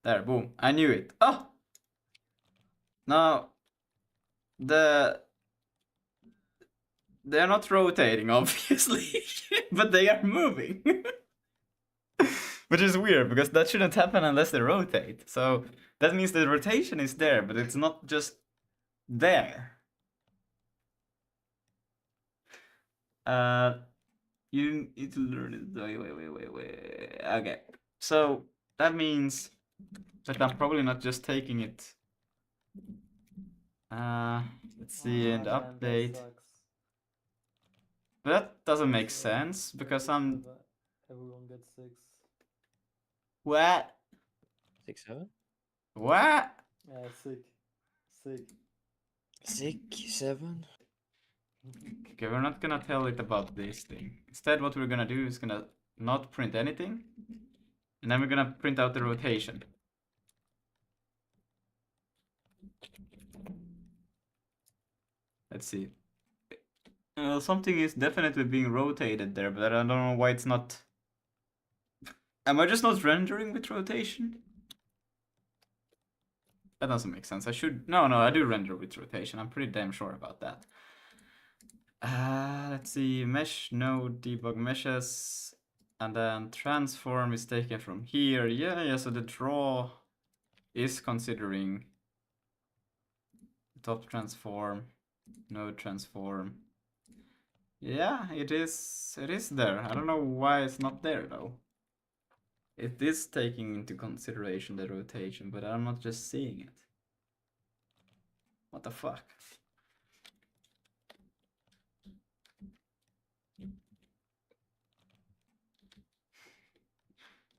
There, boom, I knew it. Oh! Now, they're not rotating, obviously, but they are moving. Which is weird, because that shouldn't happen unless they rotate. So that means the rotation is there, but it's not just there. You need to learn it. Wait. Okay. So that means that I'm probably not just taking it. Let's see, and Damn, that update. sucks. But that doesn't make So, sense because yeah, I'm. everyone gets 6. What? 6, 7? What? Yeah, sick. Sick. 6, 7? Okay, we're not gonna tell it about this thing. Instead, what we're gonna do is gonna not print anything, and then we're gonna print out the rotation. Let's see. Something is definitely being rotated there, but I don't know why it's not. Am I just not rendering with rotation? That doesn't make sense. I should. No, I do render with rotation. I'm pretty damn sure about that. Let's see. Mesh node debug meshes. And then transform is taken from here. Yeah, so the draw is considering top transform, node transform. Yeah, it is there. I don't know why it's not there though. It is taking into consideration the rotation, but I'm not just seeing it. What the fuck?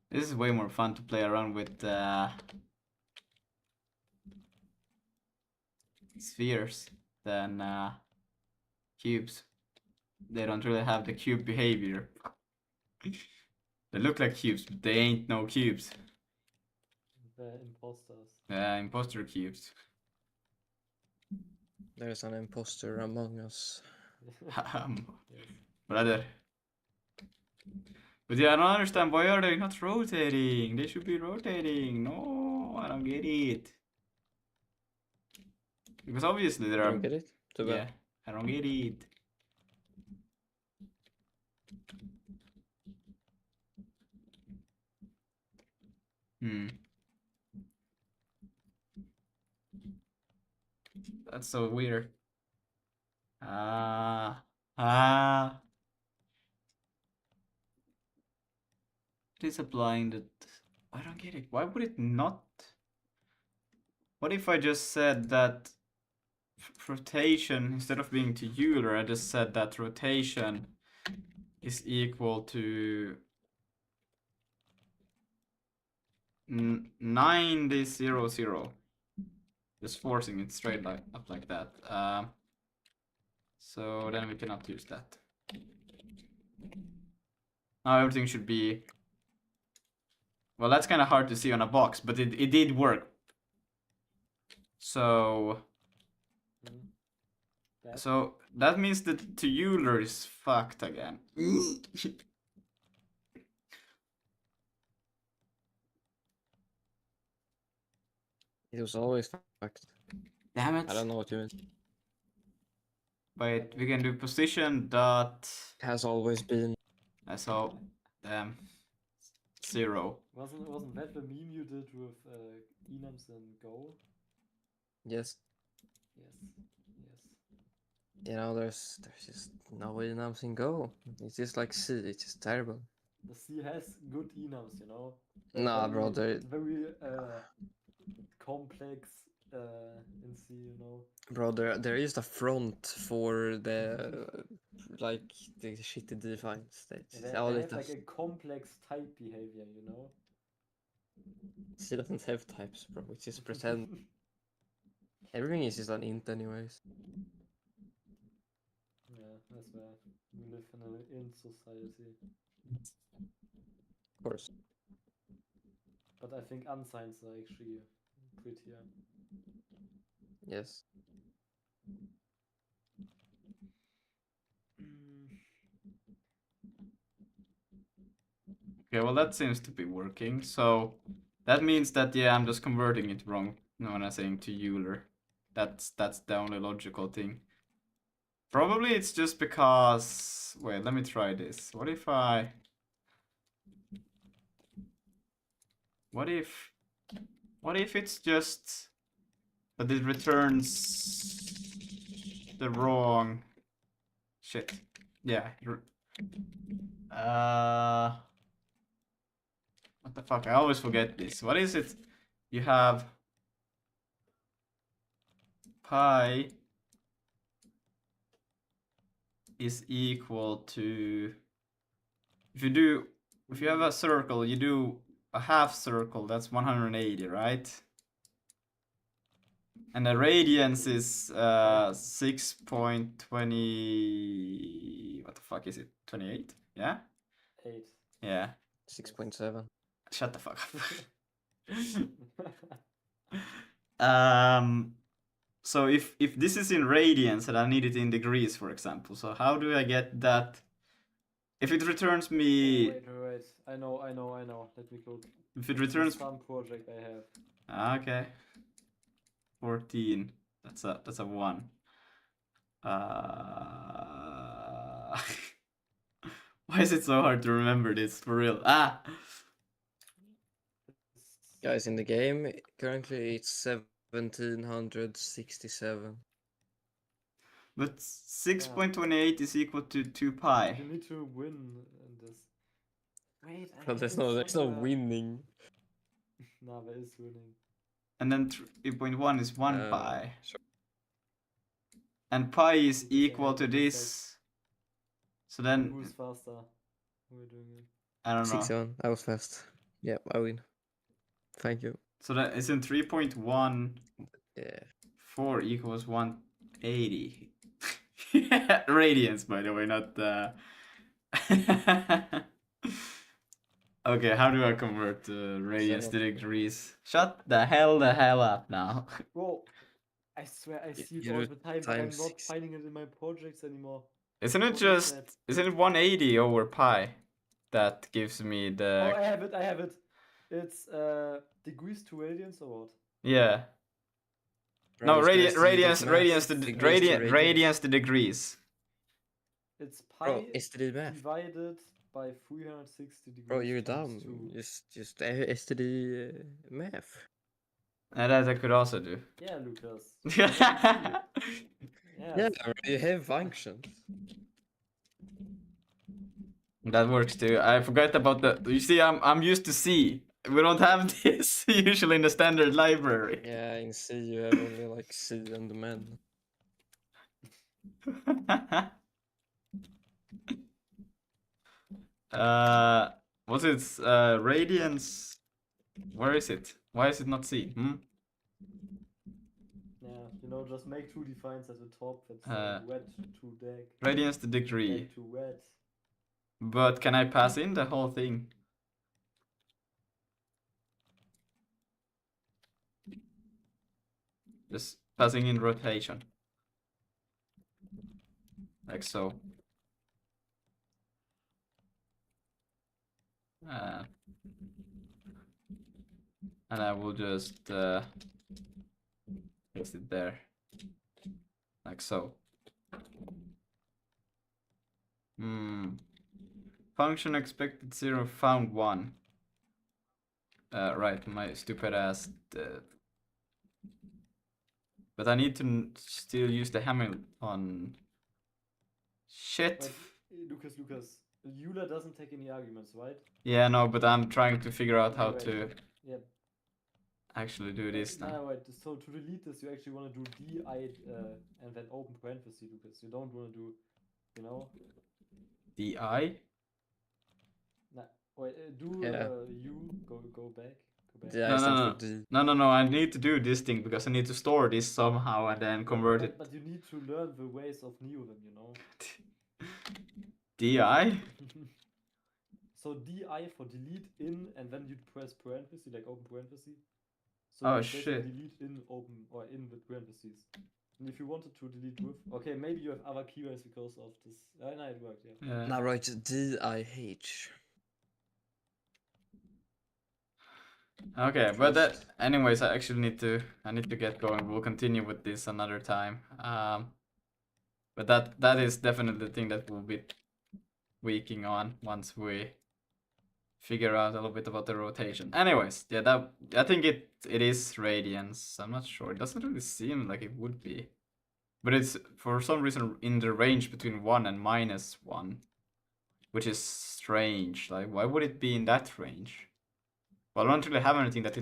This is way more fun to play around with spheres than cubes. They don't really have the cube behavior. They look like cubes, but they ain't no cubes. The imposters. Imposter cubes. There's an imposter among us. Yes. Brother. But yeah, I don't understand, why are they not rotating? They should be rotating. No, I don't get it. Because obviously there You are... don't get it? Too bad. Yeah, I don't get it. That's so weird. It is applying that. I don't get it. Why would it not? What if I just said that rotation, instead of being to Euler, I just said that rotation is equal to 90, 0, 0. Just forcing it straight up like that. So then we cannot use that. Now everything should be... Well, that's kind of hard to see on a box, but it did work. So... So that means that to Euler is fucked again. It was always fucked. Damn it. I don't know what you mean. Wait, we can do position dot... Has always been. So, 0. Wasn't that the meme you did with enums and Go? Yes. You know, there's just no enums in Go. It's just like C. It's just terrible. The C has good enums, you know. Nah, bro. Very complex in C, you know. Bro, there is a front for the like the shitty defined states. They All it have like does. a complex type behavior, you know. C doesn't have types, bro. It's just pretend. Everything is just an int, anyways. Yeah, that's where we live in an int society. Of course. But I think unsigns are actually prettier. Yes. Okay, well that seems to be working. So that means that, yeah, I'm just converting it wrong when I'm saying to Euler. That's the only logical thing. Probably it's just because... Wait, let me try this. What if it's just that it returns the wrong... Shit. Yeah. What the fuck? I always forget this. What is it? You have pi is equal to, if you have a circle, you do a half circle, that's 180, right? And the radians is 6.20, what the fuck is it? 28? Yeah? 8. Yeah. 6.7. Shut the fuck up. So if this is in radians and I need it in degrees, for example, so how do I get that? If it returns me, wait. I know. Let me look. if it It's returns, some project I have. okay, 14. That's a 1. Why is it so hard to remember this for real? Guys, in the game, currently it's 1767. But 6.28 is equal to 2 pi. You need to win in this. Wait, I But have there's it no somewhere. winning. Nah, there is winning. And then 3.1 is 1 pi. Sure. And pi is Because I equal have to it this. So then, Who's faster? Who are doing it? I don't know. 6-1. I was fast. Yeah, I win. Thank you. So that is in 3.1. Yeah. 4 equals 180. Radians, by the way, not Okay, how do I convert radians to degrees? Shut the hell up now. Bro, I swear I see it you all do the time, but I'm times not 6. finding it in my projects anymore. Isn't it What is just, that? isn't it 180 over pi that gives me Oh, the, I have it. It's degrees to radians or what? yeah. Bro, No, it's just radians math. Degrees to radians. radians to degrees. It's Bro, pi STD math. divided by 360 degrees. Bro, you're times dumb. 2. Just STD math. That I could also do. Yeah, Lucas. Yeah. Yeah, you have functions. That works too. I forgot about the. You see, I'm used to C. We don't have this usually in the standard library. Yeah, in C you have only like C and men. What's it? Radiance. Where is it? Why is it not C? Yeah, just make 2 defines at the top. That's wet to deck. Radiance to degree. Deck to wet. But can I pass in the whole thing? Just passing in rotation. Like so. And I will just place it there. Like so. Function expected 0, found 1. Right, my stupid ass. But I need to still use the Hamilton. Shit. But, Lucas, Euler doesn't take any arguments, right? Yeah, no, but I'm trying to figure out how Wait. to Yeah. actually do this now. No, wait. So to delete this, you actually want to do di and then open parenthesis, Lucas. You don't want to do, DI? Nah, wait. Do Yeah. U go back. Yeah, No, I stand no, for D. no. I need to do this thing because I need to store this somehow and then convert it. But you need to learn the ways of Neo, DI? So DI for delete in, and then you press parenthesis, like open parenthesis. So Oh, you basically shit. delete in open or in with parentheses. And if you wanted to delete with, okay, maybe you have other keywords because of this. No, it worked, yeah. Yeah. Now write DIH. Okay, but that, Trust. anyways, I actually need to get going. We'll continue with this another time. But that is definitely the thing that we'll be tweaking on once we figure out a little bit about the rotation. Anyways, yeah, that I think it is radians. I'm not sure. It doesn't really seem like it would be. But it's for some reason in the range between 1 and -1, which is strange. Like, why would it be in that range? Well, I don't really have anything that's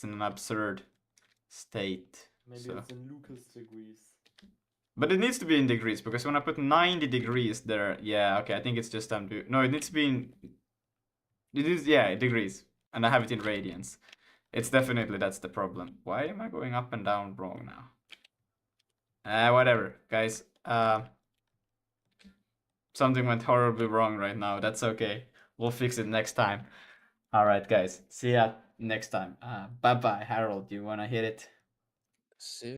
in an absurd state. Maybe so. it's in Lucas degrees. But it needs to be in degrees, because when I put 90 degrees there, yeah, okay, I think it's just time to... No, it needs to be in... It is, yeah, degrees. And I have it in radians. It's definitely, that's the problem. Why am I going up and down wrong now? Whatever, guys. Something went horribly wrong right now. That's okay. We'll fix it next time. Alright, guys. See ya next time. Bye-bye. Harold, do you want to hit it? See